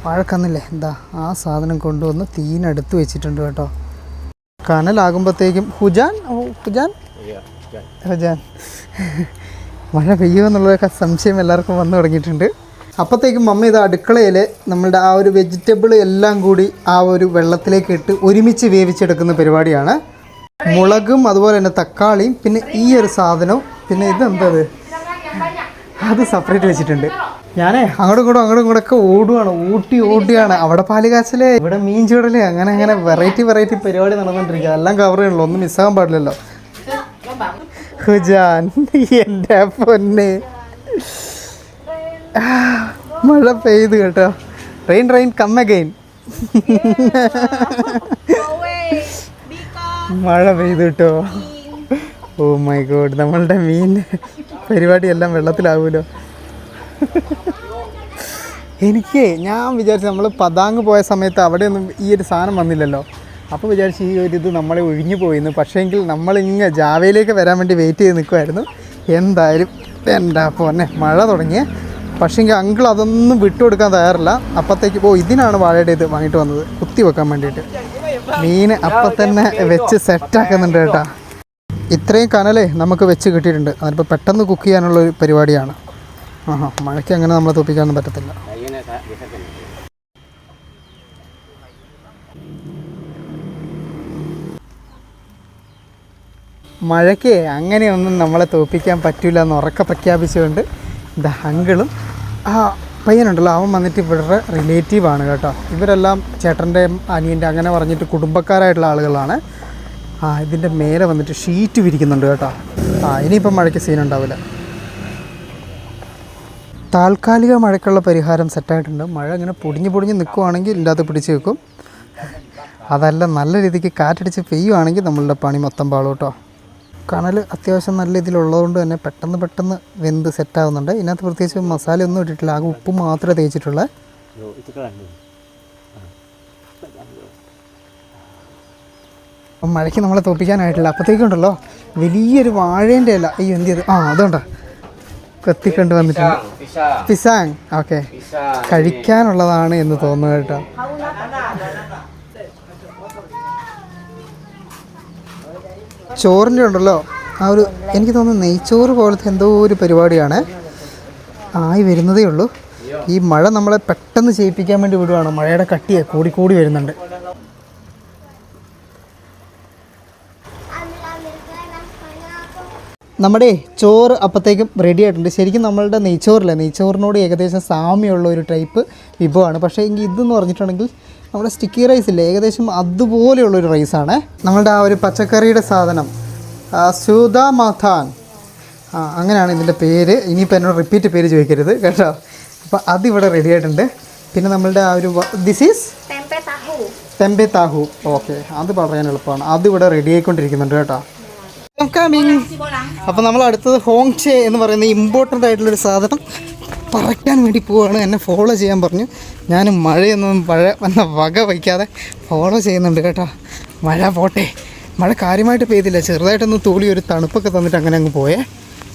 വാഴക്കന്നില്ലേ എന്താ ആ സാധനം കൊണ്ടുവന്ന് തീനടുത്ത് വെച്ചിട്ടുണ്ട് കേട്ടോ. കനലാകുമ്പോഴത്തേക്കും ഹുജാൻ മഴ പെയ്യുമെന്നുള്ളതൊക്കെ സംശയം എല്ലാവർക്കും വന്നു തുടങ്ങിയിട്ടുണ്ട്. അപ്പോഴത്തേക്കും മമ്മി ഇത് അടുക്കളയിൽ നമ്മളുടെ ആ ഒരു വെജിറ്റബിൾ എല്ലാം കൂടി ആ ഒരു വെള്ളത്തിലേക്ക് ഇട്ട് ഒരുമിച്ച് വേവിച്ചെടുക്കുന്ന പരിപാടിയാണ്. മുളകും അതുപോലെ തന്നെ തക്കാളിയും പിന്നെ ഈ ഒരു സാധനവും പിന്നെ ഇതെന്തത് അത് സെപ്പറേറ്റ് വെച്ചിട്ടുണ്ട്. ഞാനേ അങ്ങോട്ടും ഇങ്ങോട്ടും ഒക്കെ ഓടിയാണ്. അവിടെ പാല് കാച്ചല്, ഇവിടെ മീൻ ചൂടല്, അങ്ങനെ വെറൈറ്റി പരിപാടി നടന്നുകൊണ്ടിരിക്കുക. എല്ലാം കവർ ചെയ്യണല്ലോ, ഒന്നും മിസ്സാകാൻ പാടില്ലല്ലോ. ഹുജാൻ എൻ്റെ പൊന്നെ, മഴ പെയ്തു കേട്ടോ. Rain come again. മഴ പെയ്തു കേട്ടോ. ഓ മൈ ഗോഡ്, നമ്മളുടെ മീൻ പരിപാടിയെല്ലാം വെള്ളത്തിലാവുമല്ലോ. ഞാൻ വിചാരിച്ചു നമ്മൾ പതാങ് പോയ സമയത്ത് അവിടെയൊന്നും ഈ ഒരു സാധനം വന്നില്ലല്ലോ. അപ്പോൾ വിചാരിച്ചു ഈ ഒരു ഇത് നമ്മളെ ഒഴിഞ്ഞു പോയിന്ന്. പക്ഷേങ്കിൽ നമ്മളിങ്ങനെ ജാവയിലേക്ക് വരാൻ വേണ്ടി വെയിറ്റ് ചെയ്ത് നിൽക്കുമായിരുന്നു. എന്തായാലും എൻ്റെ പൊന്നെ മഴ തുടങ്ങിയേ. പക്ഷേങ്കിൽ അങ്കിൾ അതൊന്നും വിട്ടുകൊടുക്കാൻ തയ്യാറില്ല. അപ്പോഴത്തേക്ക് ഇതിനാണ് വാഴയുടെ ഇത് വാങ്ങിയിട്ട് വന്നത്, കുത്തി വെക്കാൻ വേണ്ടിയിട്ട്. മീൻ അപ്പം തന്നെ വെച്ച് സെറ്റാക്കുന്നുണ്ട് കേട്ടോ. ഇത്രയും കനലേ നമുക്ക് വെച്ച് കിട്ടിയിട്ടുണ്ട്. അതിപ്പോൾ പെട്ടെന്ന് കുക്ക് ചെയ്യാനുള്ള ഒരു പരിപാടിയാണ്. മഴയ്ക്ക് അങ്ങനെ നമ്മളെ തോപ്പിക്കാനൊന്നും പറ്റത്തില്ല. മഴയ്ക്ക് അങ്ങനെയൊന്നും നമ്മളെ തോപ്പിക്കാൻ പറ്റില്ല എന്ന് ഉറക്കെ പ്രഖ്യാപിച്ചുകൊണ്ട് ദ അങ്കിളും ആ പയ്യനുണ്ടല്ലോ അവൻ വന്നിട്ട് ഇവരുടെ റിലേറ്റീവാണ് കേട്ടോ. ഇവരെല്ലാം ചേട്ടൻ്റെയും അനിയൻ്റെ അങ്ങനെ പറഞ്ഞിട്ട് കുടുംബക്കാരായിട്ടുള്ള ആളുകളാണ്. ഇതിൻ്റെ മേലെ വന്നിട്ട് ഷീറ്റ് വിരിക്കുന്നുണ്ട് കേട്ടോ. ഇനിയിപ്പം മഴയ്ക്ക് സീനുണ്ടാവില്ല. താൽക്കാലിക മഴയ്ക്കുള്ള പരിഹാരം സെറ്റായിട്ടുണ്ട്. മഴ ഇങ്ങനെ പൊടിഞ്ഞ് നിൽക്കുവാണെങ്കിൽ ഇതിൻ്റെ പിടിച്ച് വെക്കും. അതല്ല നല്ല രീതിക്ക് കാറ്റടിച്ച് പെയ്യുവാണെങ്കിൽ നമ്മളുടെ പണി മൊത്തം പാളും കേട്ടോ. കനൽ അത്യാവശ്യം നല്ല ഇതിലുള്ളതുകൊണ്ട് തന്നെ പെട്ടെന്ന് വെന്ത് സെറ്റാകുന്നുണ്ട്. ഇതിനകത്ത് പ്രത്യേകിച്ച് മസാല ഒന്നും ഇട്ടിട്ടില്ല, ആകെ ഉപ്പ് മാത്രമേ തേച്ചിട്ടുള്ളൂ. അപ്പം മഴയ്ക്ക് നമ്മളെ തോപ്പിക്കാനായിട്ടില്ല. അപ്പോഴത്തേക്കുണ്ടല്ലോ വലിയൊരു വാഴേൻ്റെ അല്ല എന്ത് ചെയ്ത് അതുകൊണ്ടാ കത്തിക്കൊണ്ട് വന്നിട്ടുണ്ട്. പിസാങ് ഓക്കെ, കഴിക്കാനുള്ളതാണ് എന്ന് തോന്നുന്നു കേട്ടോ. ചോറിൻ്റെ ഉണ്ടല്ലോ ആ ഒരു എനിക്ക് തോന്നുന്നു നെയ്ച്ചോറ് പോലത്തെ എന്തോ ഒരു പരിപാടിയാണ്. ആയി വരുന്നതേ ഉള്ളൂ. ഈ മഴ നമ്മളെ പെട്ടെന്ന് ചെയ്യിപ്പിക്കാൻ വേണ്ടി വിടുവാണ്. മഴയുടെ കട്ടിയെ കൂടി വരുന്നുണ്ട്. നമ്മുടെ ചോറ് അപ്പോഴത്തേക്കും റെഡി ആയിട്ടുണ്ട്. ശരിക്കും നമ്മളുടെ നെയ്ച്ചോറിനോട് ഏകദേശം സാമ്യമുള്ള ഒരു ടൈപ്പ് വിഭവമാണ്. പക്ഷേ എങ്കിൽ ഇതെന്ന് പറഞ്ഞിട്ടുണ്ടെങ്കിൽ നമ്മുടെ സ്റ്റിക്കി റൈസ് ഇല്ലേ, ഏകദേശം അതുപോലെയുള്ളൊരു റൈസാണ്. നമ്മളുടെ ആ ഒരു പച്ചക്കറിയുടെ സാധനം സുദാമാഥാൻ അങ്ങനെയാണ് ഇതിൻ്റെ പേര്. ഇനിയിപ്പോൾ എന്നോട് റിപ്പീറ്റ് പേര് ചോദിക്കരുത് കേട്ടോ. അപ്പോൾ അതിവിടെ റെഡി ആയിട്ടുണ്ട്. പിന്നെ നമ്മളുടെ ആ ഒരു ദിസ് ഈസ് ടെമ്പെ താഹു. ഓക്കെ, അത് പറയാൻ എളുപ്പമാണ്. അതിവിടെ റെഡി ആയിക്കൊണ്ടിരിക്കുന്നുണ്ട് കേട്ടോ. അപ്പോൾ നമ്മൾ അടുത്തത് ഹോങ്ചെ എന്ന് പറയുന്ന ഇമ്പോർട്ടൻ്റ് ആയിട്ടുള്ളൊരു സാധനം പറയ്ക്കാൻ വേണ്ടി പോവുകയാണ്. എന്നെ ഫോളോ ചെയ്യാൻ പറഞ്ഞു. ഞാനും മഴയൊന്നും വന്ന വക വയ്ക്കാതെ ഫോളോ ചെയ്യുന്നുണ്ട് കേട്ടോ. മഴ പോട്ടെ. മഴ കാര്യമായിട്ട് പെയ്തില്ല, ചെറുതായിട്ടൊന്ന് തൂളി ഒരു തണുപ്പൊക്കെ തന്നിട്ട് അങ്ങനെ അങ്ങ് പോയേ.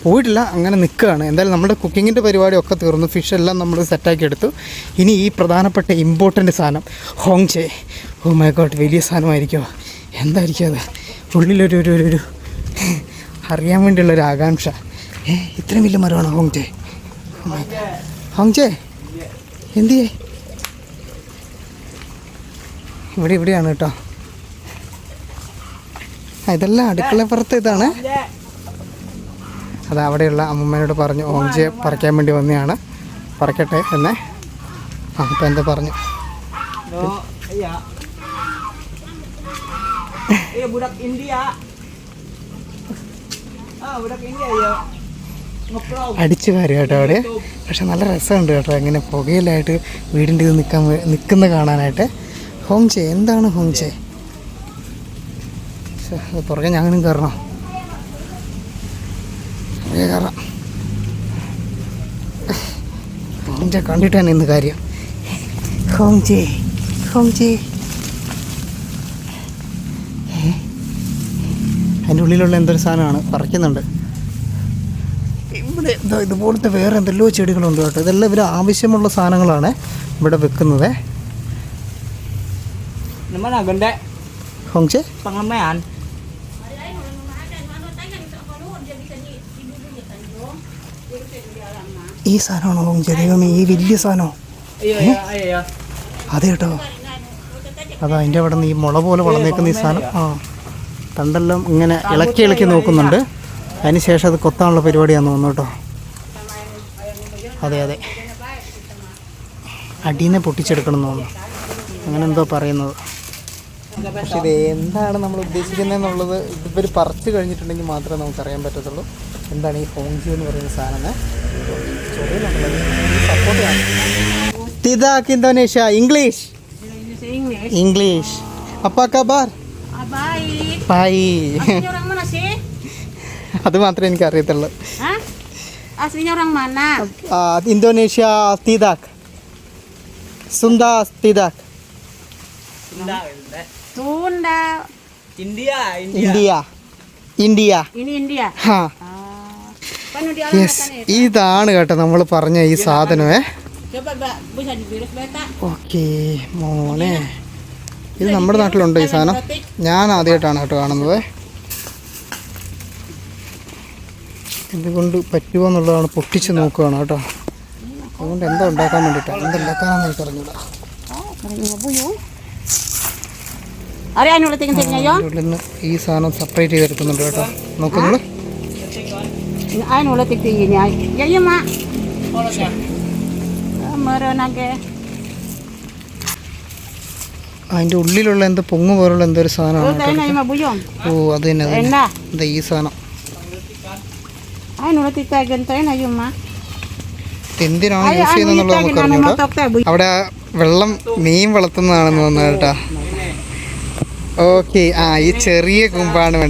പോയിട്ടില്ല, അങ്ങനെ നിൽക്കുകയാണ്. എന്തായാലും നമ്മുടെ കുക്കിങ്ങിൻ്റെ പരിപാടിയൊക്കെ തീർന്നു. ഫിഷ് എല്ലാം നമ്മൾ സെറ്റാക്കി എടുത്തു. ഇനി ഈ പ്രധാനപ്പെട്ട ഇമ്പോർട്ടൻ്റ് സാധനം ഹോങ്ചെ. ഓ മൈ ഗോഡ്, വലിയ സാധനമായിരിക്കുമോ? എന്തായിരിക്കും അത്? ഉള്ളിലൊരു ഒരു ഒരു അറിയാൻ വേണ്ടിയുള്ളൊരു ആകാംക്ഷ. ഇത്രയും വലിയ മരമാണോ ഹോങ്ചെ? ഹോങ്ചെ എന്തിയേ? ഇവിടെയാണ് കേട്ടോ. ഇതെല്ലാം അടുക്കളപ്പുറത്ത് ഇതാണ്. അത് അവിടെയുള്ള അമ്മമ്മയോട് പറഞ്ഞു ഹോങ്ചെ പറിക്കാൻ വേണ്ടി വന്നതാണ്, പറിക്കട്ടെ എന്നേ. അപ്പം എന്താ പറഞ്ഞു? budak India. Budak India ya. അടിച്ചു വാരും കേട്ടോ അവിടെ. പക്ഷെ നല്ല രസമുണ്ട് കേട്ടോ, ഇങ്ങനെ പുകയിലായിട്ട് വീടിൻ്റെ ഇത് നിൽക്കുന്ന കാണാനായിട്ട്. ഹോങ്ചെ എന്താണ് ഹോങ്ചെ? പുറകെ ഞാനും കയറണം, പുറകെ കയറാം. ഹോങ്ചെ കണ്ടിട്ട് തന്നെ ഇന്ന് കാര്യം. ഹോങ്ചെ ഹോങ്ചെ അതിൻ്റെ ഉള്ളിലുള്ള എന്തൊരു സാധനമാണ്, പറിക്കുന്നുണ്ട്. ഇവിടെ ഇതുപോലത്തെ വേറെ എന്തെല്ലോ ചെടികളുണ്ട് കേട്ടോ. ഇതെല്ലാം ഇവർ ആവശ്യമുള്ള സാധനങ്ങളാണ് ഇവിടെ വെക്കുന്നത്. ഹോങ്ചെ ഈ സാധനമാണോ ഹോങ്ചെ? ദൈവമേ, ഈ വലിയ സാധനമോ? അതെ കേട്ടോ, അതാ അതിൻ്റെ അവിടെ നിന്ന് ഈ മുള പോലെ വളർന്നേക്കുന്ന ഈ സാധനം. തണ്ടെല്ലാം ഇങ്ങനെ ഇളക്കി നോക്കുന്നുണ്ട്. അതിന് ശേഷം അത് കൊത്താനുള്ള പരിപാടിയാണെന്ന് തോന്നുന്നു കേട്ടോ. അതെ അടിയിൽ നിന്ന് പൊട്ടിച്ചെടുക്കണം എന്ന് തോന്നുന്നു, അങ്ങനെ എന്തോ പറയുന്നത്. പക്ഷെ ഇത് എന്താണ് നമ്മൾ ഉദ്ദേശിക്കുന്നതെന്നുള്ളത് ഇവർ പറിച്ചു കഴിഞ്ഞിട്ടുണ്ടെങ്കിൽ മാത്രമേ നമുക്കറിയാൻ പറ്റത്തുള്ളൂ എന്താണ് ഈ ഹോങ്ചെ എന്ന് പറയുന്ന സാധനം. Tidak Indonesia, English. Apa kabar? Baik. Aslinya orang mana sih? അത് മാത്രമേ എനിക്ക് അറിയത്തുള്ളൂ. Aslinya orang mana? Indonesia tidak. Sunda tidak. Sunda. India. India. Ini India. ഹാ യെസ്, ഇതാണ് കേട്ടോ നമ്മൾ പറഞ്ഞ ഈ സാധനമേ. ഓക്കെ മോനെ, ഇത് നമ്മുടെ നാട്ടിലുണ്ടോ ഈ സാധനം? ഞാൻ ആദ്യമായിട്ടാണ് കേട്ടോ കാണുന്നത്. ഇതുകൊണ്ട് പറ്റുമോ എന്നുള്ളതാണ്, പൊട്ടിച്ച് നോക്കുകയാണ് കേട്ടോ. അതുകൊണ്ട് എന്താ ഉണ്ടാക്കാൻ വേണ്ടിയിട്ടാണ്, എന്തുണ്ടാക്കാനാണെന്ന് എനിക്ക് അറിഞ്ഞൂടാ. ഉള്ളിൽ നിന്ന് ഈ സാധനം സെപ്പറേറ്റ് ചെയ്തെടുക്കുന്നുണ്ട് കേട്ടോ. നോക്കുന്നു അതിൻ്റെ ഉള്ളിലുള്ള എന്തോ പൊങ്ങ് പോലുള്ള എന്തോ ഒരു സാധനമാണ്. ഓ അത് തന്നെ, എന്താ ഈ സാധനം എന്തിനാണ് യൂസ് ചെയ്യുന്നത് നമുക്ക് അറിഞ്ഞൂടാ. അവിടെ വെള്ളം മീൻ വളർത്തുന്നതാണെന്ന് തോന്നുന്നു കേട്ടോ. ഓക്കെ, ഈ ചെറിയ കുമ്പാണ്.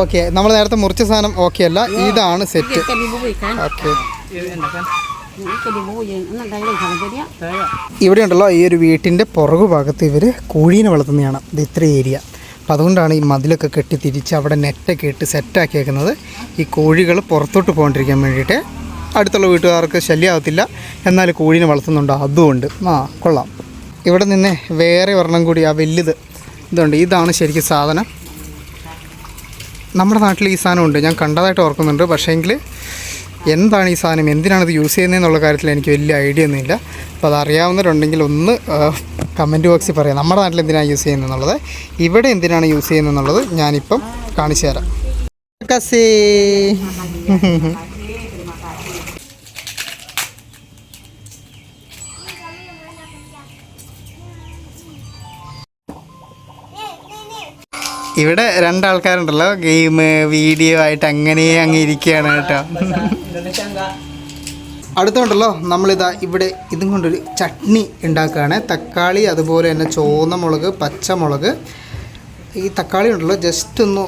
ഓക്കെ, നമ്മൾ നേരത്തെ മുറിച്ച സാധനം ഓക്കെ അല്ല, ഇതാണ് സെറ്റ്. ഓക്കെ, ഇവിടെ ഉണ്ടല്ലോ ഈ ഒരു വീട്ടിൻ്റെ പുറകു ഭാഗത്ത് ഇവർ കോഴീനെ വളർത്തുന്നതാണ്. ഇത് ഇത്ര ഏരിയ. അപ്പം അതുകൊണ്ടാണ് ഈ മതിലൊക്കെ കെട്ടി തിരിച്ച് അവിടെ നെറ്റൊക്കെ ഇട്ട് സെറ്റാക്കിയേക്കുന്നത്. ഈ കോഴികൾ പുറത്തോട്ട് പോകാണ്ടിരിക്കാൻ വേണ്ടിയിട്ട്. അടുത്തുള്ള വീട്ടുകാർക്ക് ശല്യമാകത്തില്ല, എന്നാൽ കോഴീനെ വളർത്തുന്നുണ്ടോ അതുകൊണ്ട്. കൊള്ളാം. ഇവിടെ നിന്ന് വേറെ ഒരെണ്ണം കൂടി ആ വലുത് ഇതുണ്ട്. ഇതാണ് ശരിക്കും സാധനം. നമ്മുടെ നാട്ടിൽ ഈ സാധനമുണ്ട്, ഞാൻ കണ്ടതായിട്ട് ഓർക്കുന്നുണ്ട്. പക്ഷേങ്കിൽ എന്താണ് ഈ സാധനം, എന്തിനാണിത് യൂസ് ചെയ്യുന്നതെന്നുള്ള കാര്യത്തിൽ എനിക്ക് വലിയ ഐഡിയ ഒന്നുമില്ല. അപ്പോൾ അതറിയാവുന്നവരുണ്ടെങ്കിൽ ഒന്ന് കമൻറ്റ് ബോക്സിൽ പറയാം, നമ്മുടെ നാട്ടിൽ എന്തിനാണ് യൂസ് ചെയ്യുന്നതെന്നുള്ളത്. ഇവിടെ എന്തിനാണ് യൂസ് ചെയ്യുന്നതെന്നുള്ളത് ഞാനിപ്പം കാണിച്ചു തരാം. കസേ ഇവിടെ രണ്ടാൾക്കാരുണ്ടല്ലോ, ഗെയിം വീഡിയോ ആയിട്ട് അങ്ങനെ അങ്ങ് ഇരിക്കുകയാണ് കേട്ടോ. അടുത്തുണ്ടല്ലോ നമ്മളിതാ ഇവിടെ ഇതും കൊണ്ടൊരു ചട്നി ഉണ്ടാക്കുകയാണ്. തക്കാളി, അതുപോലെ തന്നെ ചുവന്ന മുളക്, പച്ചമുളക്. ഈ തക്കാളി ഉണ്ടല്ലോ ജസ്റ്റ് ഒന്ന്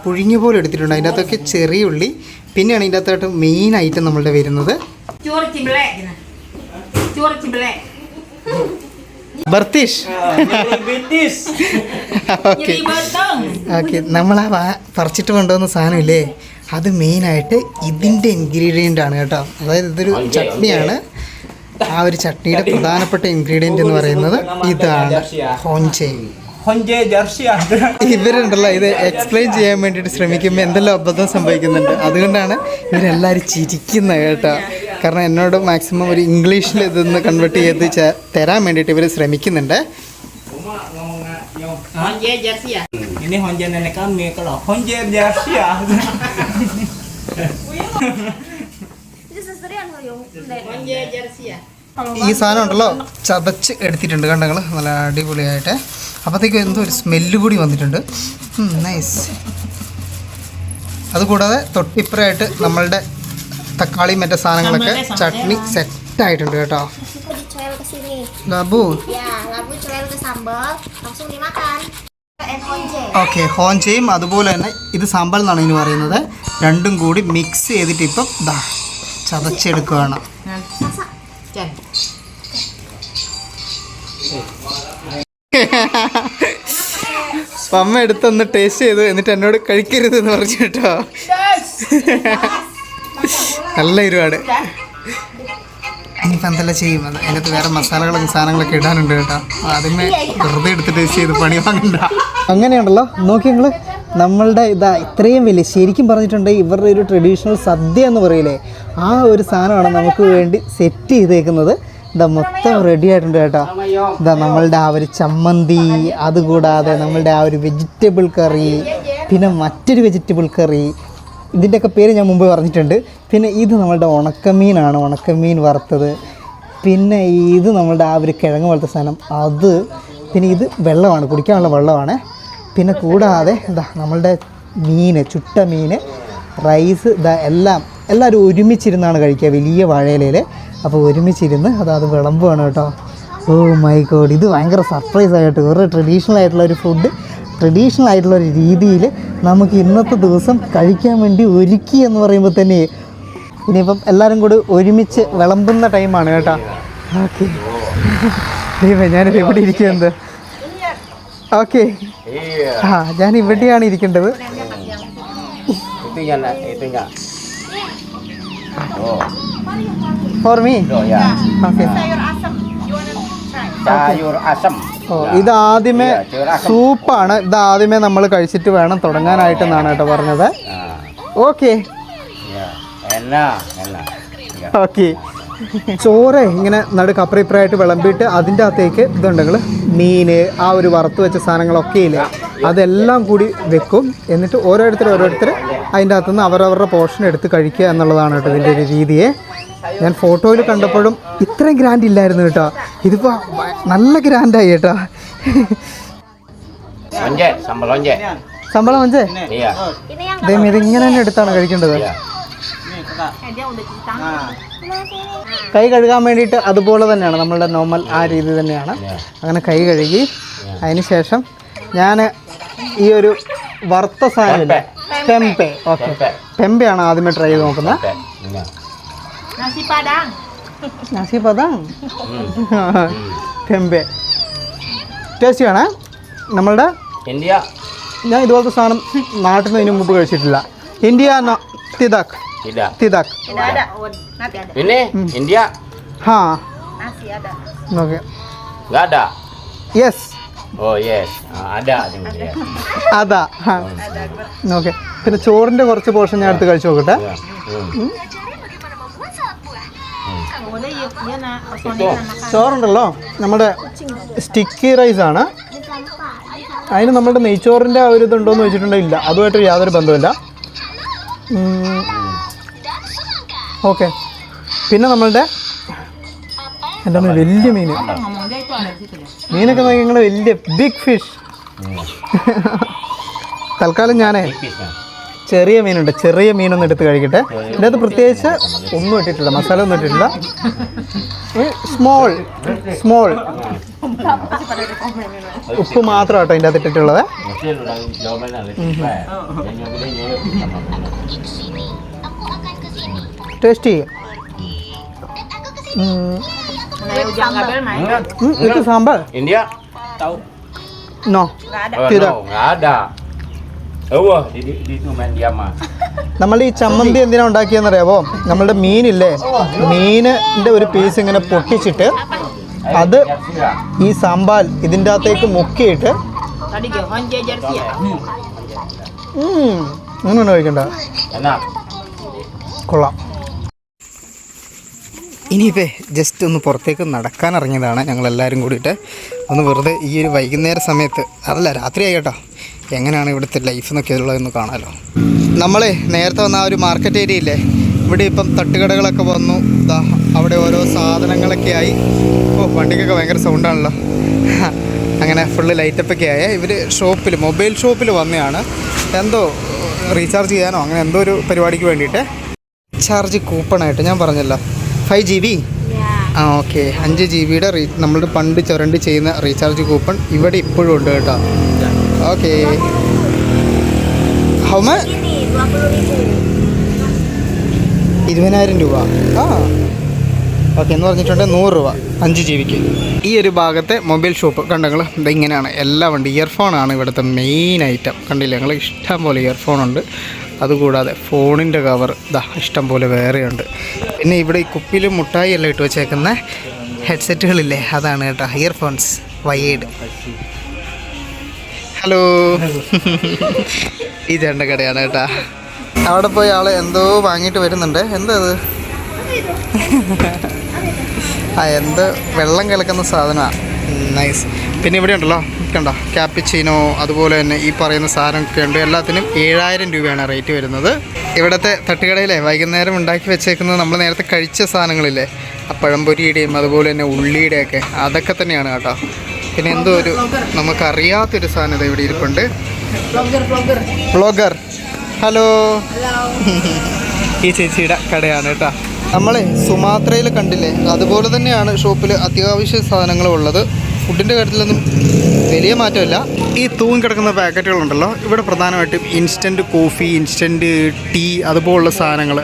പുഴുങ്ങിയ പോലെ എടുത്തിട്ടുണ്ട്. അതിൻ്റെ അകത്തൊക്കെ ചെറിയ ഉള്ളി, പിന്നെയാണ് ഇതിൻ്റെ അകത്തായിട്ട് മെയിൻ ഐറ്റം നമ്മളുടെ വരുന്നത്. ബർത്തീഷ്. British. ഓക്കെ ഓക്കെ, നമ്മൾ ആ പറിച്ചിട്ട് കൊണ്ടുവന്ന സാധനമില്ലേ, അത് മെയിനായിട്ട് ഇതിൻ്റെ ഇൻഗ്രീഡിയൻ്റ് ആണ് കേട്ടോ. അതായത് ഇതൊരു ചട്നിയാണ്. ആ ഒരു ചട്നിയുടെ പ്രധാനപ്പെട്ട ഇൻഗ്രീഡിയൻ്റ് എന്ന് പറയുന്നത് ഇതാണ് ഹോഞ്ചെ. Honje jersey. ഇവരുണ്ടല്ലോ ഇത് എക്സ്പ്ലെയിൻ ചെയ്യാൻ വേണ്ടിയിട്ട് ശ്രമിക്കുമ്പോൾ എന്തെല്ലാം അബദ്ധം സംഭവിക്കുന്നുണ്ട്. അതുകൊണ്ടാണ് ഇവരെല്ലാവരും ചിരിക്കുന്നത് കേട്ടോ. കാരണം എന്നോട് മാക്സിമം ഒരു ഇംഗ്ലീഷിൽ ഇതൊന്ന് കൺവേർട്ട് ചെയ്ത് തരാൻ വേണ്ടിയിട്ട് ഇവർ ശ്രമിക്കുന്നുണ്ട്. Honje jersey ya? Ini honje nenek kami kalau honje jersey. Itu seserian loh, Honje jersey ya? ഈ സാധനം ഉണ്ടല്ലോ ചതച്ച് എടുത്തിട്ടുണ്ട് കണ്ടങ്ങൾ നല്ല അടിപൊളിയായിട്ട്. അപ്പോഴത്തേക്കും എന്തോ ഒരു സ്മെല്ല് കൂടി വന്നിട്ടുണ്ട്. നൈസ്. അതുകൂടാതെ തൊട്ടിപ്പുറമായിട്ട് നമ്മളുടെ തക്കാളി മറ്റേ സാധനങ്ങളൊക്കെ ചട്നി സെറ്റായിട്ടുണ്ട് കേട്ടോ. Suka dicoel ke sini. ബാബു Ya, labu coel ke sambal, langsung dimakan. Honje. Okay, ഹോഞ്ചയും അതുപോലെ തന്നെ ഇത് സാമ്പാർ എന്നാണ് ഇതിന് പറയുന്നത്. രണ്ടും കൂടി മിക്സ് ചെയ്തിട്ട് ഇപ്പം ദാ ചതച്ചെടുക്കുകയാണ്. Jan. അമ്മ എടുത്തൊന്ന് ടേസ്റ്റ് ചെയ്തു, എന്നിട്ട് എന്നോട് കഴിക്കരുത് എന്ന് പറഞ്ഞു കേട്ടോ. നല്ല ഒരുപാട്. ഇനിയിപ്പോൾ എന്തെല്ലാം ചെയ്യും, അതിനകത്ത് വേറെ മസാലകളും സാധനങ്ങളൊക്കെ ഇടാനുണ്ട് കേട്ടോ. ആദ്യമേ വെറുതെ എടുത്ത് ടേസ്റ്റ് ചെയ്ത് പണി വാങ്ങണ്ട. അങ്ങനെയുണ്ടല്ലോ, നോക്കി നിങ്ങൾ നമ്മളുടെ ഇത്രയും വലിയ, ശരിക്കും പറഞ്ഞിട്ടുണ്ട് ഇവരുടെ ഒരു ട്രഡീഷണൽ സദ്യ എന്ന് പറയില്ലേ, ആ ഒരു സാധനമാണ് നമുക്ക് വേണ്ടി സെറ്റ് ചെയ്തേക്കുന്നത്. മൊത്തം റെഡി ആയിട്ടുണ്ട് കേട്ടോ. നമ്മളുടെ ആ ഒരു ചമ്മന്തി, അതുകൂടാതെ നമ്മളുടെ ആ ഒരു വെജിറ്റബിൾ കറി, പിന്നെ മറ്റൊരു വെജിറ്റബിൾ കറി, ഇതിൻ്റെയൊക്കെ പേര് ഞാൻ മുമ്പ് പറഞ്ഞിട്ടുണ്ട്. പിന്നെ ഇത് നമ്മളുടെ ഉണക്കമീനാണ്, ഉണക്കമീൻ വറുത്തത്. പിന്നെ ഇത് നമ്മളുടെ ആ ഒരു കിഴങ്ങ് പോലത്തെ സാധനം അത്. പിന്നെ ഇത് വെള്ളമാണ്, കുടിക്കാനുള്ള വെള്ളമാണ്. പിന്നെ കൂടാതെ നമ്മളുടെ മീൻ, ചുട്ട മീൻ, റൈസ്, എല്ലാവരും ഒരുമിച്ചിരുന്നാണ് കഴിക്കുക വലിയ വാഴയിലയിൽ. അപ്പോൾ ഒരുമിച്ചിരുന്ന് അത് വിളമ്പുകയാണ് കേട്ടോ. ഓ മൈ ഗോഡ്, ഇത് ഭയങ്കര സർപ്രൈസ് ആയിട്ട് ഒരു ട്രഡീഷണൽ ആയിട്ടുള്ള ഒരു ഫുഡ്, ട്രഡീഷണൽ ആയിട്ടുള്ള ഒരു രീതിയിൽ നമുക്ക് ഇന്നത്തെ ദിവസം കഴിക്കാൻ വേണ്ടി ഒരുക്കി എന്ന് പറയുമ്പോൾ തന്നെ ഇനിയിപ്പം എല്ലാവരും കൂടി ഒരുമിച്ച് വിളമ്പുന്ന ടൈമാണ് കേട്ടോ. ഓക്കെ, ഞാനിത് എവിടെ ഇരിക്കുന്നത്? ഓക്കെ, ഞാൻ ഇവിടെയാണ് ഇരിക്കേണ്ടത്. For me. Okay, sayur asam. ഓ ഇത് ആദ്യമേ സൂപ്പാണ്. ഇത് ആദ്യമേ നമ്മൾ കഴിച്ചിട്ട് വേണം തുടങ്ങാനായിട്ടെന്നാണ് കേട്ടോ പറഞ്ഞത്. Okay Ya, enak. ഓക്കെ, ചോറ് ഇങ്ങനെ കപ്പറിപ്പറായിട്ട് വിളമ്പിയിട്ട് അതിൻ്റെ അകത്തേക്ക് ഇതുണ്ടെങ്കിൽ മീൻ, ആ ഒരു വറുത്ത് വെച്ച സാധനങ്ങളൊക്കെ ഇല്ലേ, അതെല്ലാം കൂടി വെക്കും. എന്നിട്ട് ഓരോരുത്തർ അതിൻ്റെ അകത്തുനിന്ന് അവരവരുടെ പോർഷൻ എടുത്ത് കഴിക്കുക എന്നുള്ളതാണ് കേട്ടോ ഇതിൻ്റെ ഒരു രീതിയെ. ഞാൻ ഫോട്ടോയിൽ കണ്ടപ്പോഴും ഇത്രയും ഗ്രാൻഡ് ഇല്ലായിരുന്നു കേട്ടോ. ഇതിപ്പോൾ നല്ല ഗ്രാൻഡായി കേട്ടോ. Onje, sambal onje. സമ്പളം വഞ്ചേ Iya. Ini yang ദൈവം ഇതിങ്ങനെ തന്നെ എടുത്താണ് കഴിക്കേണ്ടത്. Iya. Dia udah cuci tangan. കൈ കഴുകാൻ വേണ്ടിയിട്ട് അതുപോലെ തന്നെയാണ് നമ്മളുടെ നോർമൽ ആ രീതി തന്നെയാണ്. അങ്ങനെ കൈ കഴുകി അതിന് ശേഷം ഞാൻ ഈ ഒരു വറുത്ത സാധനമില്ല, പെമ്പെ. ഓക്കെ, പെമ്പയാണ് ആദ്യമേ ട്രൈ ചെയ്ത് നോക്കുന്നത്. Iya. Nasi padang. നാസി പദം, പെമ്പെ ടേസ്റ്റ് ആണ് നമ്മളുടെ. India. ഞാൻ ഇതുപോലത്തെ സാധനം നാട്ടിൽ നിന്ന് ഇതിന് മുമ്പ് കഴിച്ചിട്ടില്ല. ഇന്ത്യ തിദാക്ക് Tidak. തിദാക്ക്. Tidak ada. Nanti ada. Ini India. ഹാ Nasi ada. Okay, Nggak ada. Yes Oh yes. Ada cuma ya. അതാ. ഹാ ഓക്കെ, പിന്നെ ചോറിൻ്റെ കുറച്ച് പോർഷൻ ഞാൻ എടുത്ത് കഴിച്ചു നോക്കട്ടെ. Ya. Udah ya nak. Itu. ചോറുണ്ടല്ലോ നമ്മുടെ സ്റ്റിക്കി റൈസ് ആണ്. അതിന് നമ്മളുടെ നെയ്ച്ചോറിൻ്റെ ആ ഒരു ഇതുണ്ടോയെന്ന് വെച്ചിട്ടുണ്ടെങ്കിൽ ഇല്ല, അതുമായിട്ട് യാതൊരു ബന്ധമില്ല. ഓക്കെ, പിന്നെ നമ്മളുടെ എന്താ വലിയ മീൻ, Ngomong dia itu ada di situ ya. മീനൊക്കെ നോക്കി നിങ്ങൾ വലിയ ബിഗ് ഫിഷ്. തൽക്കാലം ഞാനേ Tipis kan. ചെറിയ മീനുണ്ട്, ചെറിയ മീനൊന്നും എടുത്ത് കഴിക്കട്ടെ. ഇതിനകത്ത് പ്രത്യേകിച്ച് ഒന്നും ഇട്ടിട്ടില്ല, മസാല ഒന്നും ഇട്ടിട്ടില്ല. സ്മോൾ ഉപ്പ് മാത്രം കേട്ടോ ഇതിൻ്റെ അകത്ത് ഇട്ടിട്ടുള്ളത്. Mesin udah jawabannya ada tipis. Yang gede taste ചെയ്യും. Itu sambal? India? Tahu. No. Oh, Tidak. no, nggak ada. Di itu main dia mah. നമ്മൾ ഈ ചമ്മന്തി എന്തിനാ ഉണ്ടാക്കിയെന്നറിയാവോ? നമ്മളുടെ മീനില്ലേ, മീനിൻ്റെ ഒരു പീസ് ഇങ്ങനെ പൊട്ടിച്ചിട്ട് അത് ഈ സാമ്പാൽ ഇതിൻ്റെ അകത്തേക്ക് മുക്കിയിട്ട് അങ്ങനെ കഴിക്കണ്ട. Enak. കൊള്ളാം. ഇനിയിപ്പോൾ ജസ്റ്റ് ഒന്ന് പുറത്തേക്ക് നടക്കാൻ ഇറങ്ങിയതാണ് ഞങ്ങളെല്ലാവരും കൂടിയിട്ട്. ഒന്ന് വെറുതെ ഈ ഒരു വൈകുന്നേര സമയത്ത്, അതല്ല രാത്രിയായി കേട്ടോ, എങ്ങനെയാണ് ഇവിടുത്തെ ലൈഫ് എന്നൊക്കെ ഉള്ളതെന്ന് കാണാമല്ലോ. നമ്മൾ നേരത്തെ വന്ന ആ ഒരു മാർക്കറ്റ് ഏരിയ ഇല്ലേ, ഇവിടെ ഇപ്പം തട്ടുകടകളൊക്കെ വന്നു. ഇതാ അവിടെ ഓരോ സാധനങ്ങളൊക്കെ ആയി. ഓ, വണ്ടിക്കൊക്കെ ഭയങ്കര സൗണ്ടാണല്ലോ. അങ്ങനെ ഫുള്ള് ലൈറ്റപ്പൊക്കെ ആയ ഇവർ ഷോപ്പിൽ, മൊബൈൽ ഷോപ്പിൽ വന്നതാണ്. എന്തോ റീചാർജ് ചെയ്യാനോ അങ്ങനെ എന്തോ ഒരു പരിപാടിക്ക് വേണ്ടിയിട്ട് ചാർജ് കൂപ്പണായിട്ട് ഞാൻ പറഞ്ഞല്ലോ 5 GB. ആ ഓക്കെ, 5 GB നമ്മൾ പണ്ട് ചുരണ്ടി ചെയ്യുന്ന റീചാർജ് കൂപ്പൺ ഇവിടെ ഇപ്പോഴും ഉണ്ട് കേട്ടോ. Okay, how much? Ini 20.000. 20,000 രൂപ. ആ ഓക്കെ, എന്ന് പറഞ്ഞിട്ടുണ്ട് 100 രൂപ 5 GB. ഈ ഒരു ഭാഗത്തെ മൊബൈൽ ഷോപ്പ് കണ്ടങ്ങൾ ഇതിങ്ങനെയാണ്. എല്ലാം ഉണ്ട്. ഇയർഫോണാണ് ഇവിടുത്തെ മെയിൻ ഐറ്റം. കണ്ടില്ലേ നിങ്ങൾ, ഇഷ്ടം പോലെ ഇയർഫോണുണ്ട്. അതുകൂടാതെ ഫോണിൻ്റെ കവർ ഇതാ ഇഷ്ടം പോലെ വേറെയുണ്ട്. പിന്നെ ഇവിടെ ഈ കുപ്പിയിൽ മുട്ടായി എല്ലാം ഇട്ട് വെച്ചേക്കുന്ന ഹെഡ്സെറ്റുകളില്ലേ, അതാണ് കേട്ടോ ഇയർഫോൺസ് വയേഡ്. ഹലോ, ഈ ചേട്ടൻ്റെ കടയാണ് കേട്ടോ. അവിടെ പോയി ആൾ എന്തോ വാങ്ങിയിട്ട് വരുന്നുണ്ട്. എന്താ അത്? ആ, എന്ത് വെള്ളം കലക്കുന്ന സാധനമാണ്. നൈസ്. പിന്നെ ഇവിടെ ഉണ്ടല്ലോ, കണ്ടോ ക്യാപ്പിച്ചീനോ, അതുപോലെ തന്നെ ഈ പറയുന്ന സാധനമൊക്കെ ഉണ്ട്. എല്ലാത്തിനും 7,000 രൂപയാണ് റേറ്റ് വരുന്നത്. ഇവിടുത്തെ തട്ടുകടയിലെ വൈകുന്നേരം ഉണ്ടാക്കി വെച്ചേക്കുന്നത് നമ്മൾ നേരത്തെ കഴിച്ച സാധനങ്ങളില്ലേ, ആ പഴംപൊരിയുടെയും അതുപോലെ തന്നെ ഉള്ളിയുടെയൊക്കെ അതൊക്കെ തന്നെയാണ് കേട്ടോ. പിന്നെ എന്തോ ഒരു നമുക്കറിയാത്തൊരു സാധനം ഇത് ഇവിടെ ഇരിപ്പുണ്ട്. വ്ളോഗർ. ഹലോ. ഈ ചേച്ചിയുടെ കടയാണ് കേട്ടോ. നമ്മൾ സുമാത്രയിൽ കണ്ടില്ലേ, അതുപോലെ തന്നെയാണ് ഷോപ്പിൽ അത്യാവശ്യ സാധനങ്ങളും ഉള്ളത്. ഫുഡിൻ്റെ കാര്യത്തിലൊന്നും വലിയ മാറ്റമില്ല. ഈ തൂങ്ങിക്കിടക്കുന്ന പാക്കറ്റുകളുണ്ടല്ലോ, ഇവിടെ പ്രധാനമായിട്ടും ഇൻസ്റ്റൻറ്റ് കോഫി, ഇൻസ്റ്റൻറ്റ് ടീ അതുപോലുള്ള സാധനങ്ങൾ,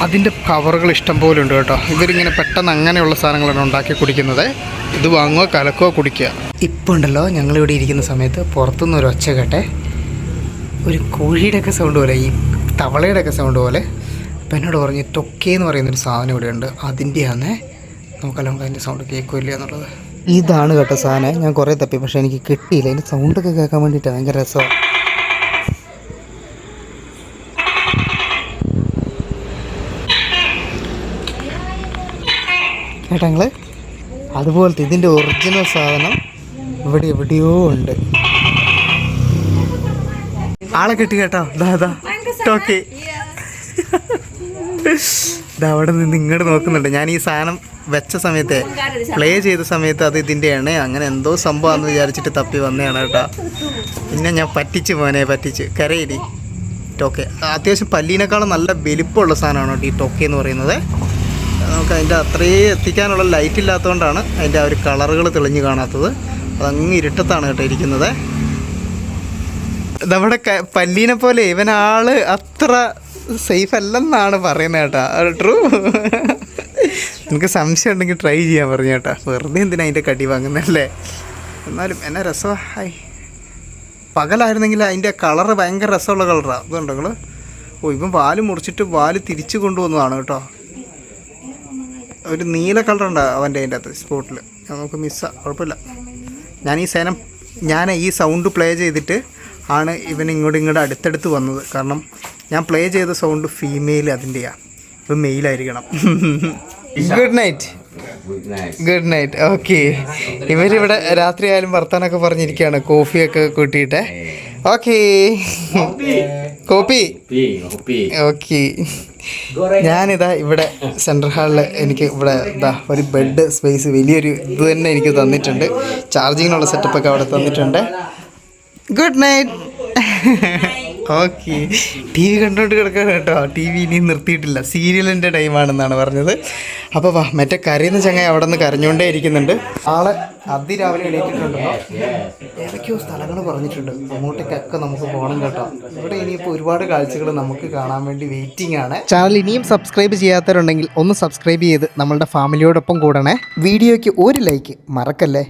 അതിൻ്റെ കവറുകൾ ഇഷ്ടം പോലെ ഉണ്ട് കേട്ടോ. ഇവരിങ്ങനെ പെട്ടെന്ന് അങ്ങനെയുള്ള സാധനങ്ങളാണ് ഉണ്ടാക്കി കുടിക്കുന്നത്. ഇത് വാങ്ങുക, കലക്കുക, കുടിക്കുക. ഇപ്പോൾ ഉണ്ടല്ലോ, ഞങ്ങളിവിടെ ഇരിക്കുന്ന സമയത്ത് പുറത്തുനിന്ന് ഒരു ഒച്ച കേട്ടെ, ഒരു കോഴിയുടെയൊക്കെ സൗണ്ട് പോലെ, ഈ തവളയുടെയൊക്കെ സൗണ്ട് പോലെ. അപ്പം എന്നോട് പറഞ്ഞ് ടൊക്കെ എന്ന് പറയുന്നൊരു സാധനം ഇവിടെയുണ്ട്, അതിൻ്റെയാണ്. നോക്കാലോ അതിൻ്റെ സൗണ്ട് കേൾക്കില്ല എന്നുള്ളത്. ഇതാണ് കേട്ടോ സാധനം. ഞാൻ കുറേ തപ്പി, പക്ഷേ എനിക്ക് കിട്ടിയില്ല. അതിൻ്റെ സൗണ്ടൊക്കെ കേൾക്കാൻ വേണ്ടിയിട്ട് ഭയങ്കര രസമാണ്. കേട്ടോ ഞങ്ങൾ, അതുപോലത്തെ ഇതിൻ്റെ ഒറിജിനൽ സാധനം ഇവിടെ എവിടെയോ ഉണ്ട്. ആളെ കിട്ടി കേട്ടോ. ദാ ടോക്കെ അവിടെ നിന്ന് ഇങ്ങോട്ട് നോക്കുന്നുണ്ട്. ഞാൻ ഈ സാധനം വെച്ച സമയത്ത്, പ്ലേ ചെയ്ത സമയത്ത് അത് ഇതിൻ്റെ എണ്ണ അങ്ങനെ എന്തോ സംഭവമാണെന്ന് വിചാരിച്ചിട്ട് തപ്പി വന്നതാണ് കേട്ടോ. പിന്നെ ഞാൻ പറ്റിച്ച് മോനെ, പറ്റിച്ച് കരയിടി. ടോക്കെ അത്യാവശ്യം പല്ലീനേക്കാളും നല്ല വലിപ്പമുള്ള സാധനമാണ് കേട്ടോ ഈ ടോക്കെ എന്ന് പറയുന്നത്. നമുക്ക് അതിൻ്റെ അത്രയും എത്തിക്കാനുള്ള ലൈറ്റ് ഇല്ലാത്തതുകൊണ്ടാണ് അതിൻ്റെ ആ ഒരു കളറുകൾ തെളിഞ്ഞ് കാണാത്തത്. അതങ്ങ് ഇരുട്ടത്താണ് കേട്ടോ ഇരിക്കുന്നത്. നമ്മുടെ പല്ലീനെ പോലെ ഇവനാള് അത്ര സേഫ് അല്ലെന്നാണ് പറയുന്നത് കേട്ടോ. ട്രൂ. എനിക്ക് സംശയം ഉണ്ടെങ്കിൽ ട്രൈ ചെയ്യാൻ പറഞ്ഞു കേട്ടോ. വെറുതെ എന്തിനാ അതിൻ്റെ കടി വാങ്ങുന്നല്ലേ. എന്നാലും എന്നാ രസമാണ്. ഹായ്, പകലായിരുന്നെങ്കിൽ അതിൻ്റെ കളറ് ഭയങ്കര രസമുള്ള കളറാണ്. അതുകൊണ്ട് നിങ്ങൾ, ഓ ഇപ്പം വാല് മുറിച്ചിട്ട് വാല് തിരിച്ചു കൊണ്ടുവന്നതാണ് കേട്ടോ. ഒരു നീല കളറുണ്ട് അവൻ്റെ അതിൻ്റെ അകത്ത് സ്പോട്ടിൽ. നമുക്ക് മിസ്സാണ്, കുഴപ്പമില്ല. ഞാൻ ഈ സൗണ്ട് പ്ലേ ചെയ്തിട്ട് ആണ് ഇവൻ ഇങ്ങോട്ട് അടുത്തടുത്ത് വന്നത്. കാരണം ഞാൻ പ്ലേ ചെയ്ത സൗണ്ട് ഫീമെയിൽ അതിൻ്റെയാണ്, ഇപ്പം മെയിലായിരിക്കണം. Good night. Good night. Okay, ഇവരിവിടെ രാത്രി ആയാലും വർത്താനൊക്കെ പറഞ്ഞിരിക്കുകയാണ്, കോഫിയൊക്കെ കൂട്ടിയിട്ട്. Okay, copy. ഓക്കെ, ഞാനിതാ ഇവിടെ സെൻട്രൽ ഹാളിൽ എനിക്ക് ഇവിടെ ഇതാ ഒരു ബെഡ് സ്പേസ് വലിയൊരു ഇത് തന്നെ എനിക്ക് തന്നിട്ടുണ്ട്. ചാർജിങ്ങിനുള്ള സെറ്റപ്പൊക്കെ അവിടെ തന്നിട്ടുണ്ട്. Good night. Okay T V കണ്ടോണ്ട് കിടക്കാണ് കേട്ടോ. ടി വി ഇനിയും നിർത്തിയിട്ടില്ല, സീരിയലിൻ്റെ ടൈമാണെന്നാണ് പറഞ്ഞത്. അപ്പോൾ വാ, മറ്റേ കരയുന്ന ചങ്ങായി അവിടെ നിന്ന് കരഞ്ഞുകൊണ്ടേ ഇരിക്കുന്നുണ്ട്. ആളെ അതിരാവിലെ എണീറ്റിട്ടുണ്ടല്ലോ. ഏതൊക്കെയോ സ്ഥലങ്ങൾ പറഞ്ഞിട്ടുണ്ട്, അങ്ങോട്ടേക്കൊക്കെ നമുക്ക് പോകണം കേട്ടോ. ഇവിടെ ഇനിയിപ്പോൾ ഒരുപാട് കാഴ്ചകൾ നമുക്ക് കാണാൻ വേണ്ടി വെയിറ്റിംഗ് ആണ്. ചാനൽ ഇനിയും സബ്സ്ക്രൈബ് ചെയ്യാത്തവരുണ്ടെങ്കിൽ ഒന്ന് സബ്സ്ക്രൈബ് ചെയ്ത് നമ്മളുടെ ഫാമിലിയോടൊപ്പം കൂടണേ. വീഡിയോയ്ക്ക് ഒരു ലൈക്ക് മറക്കല്ലേ.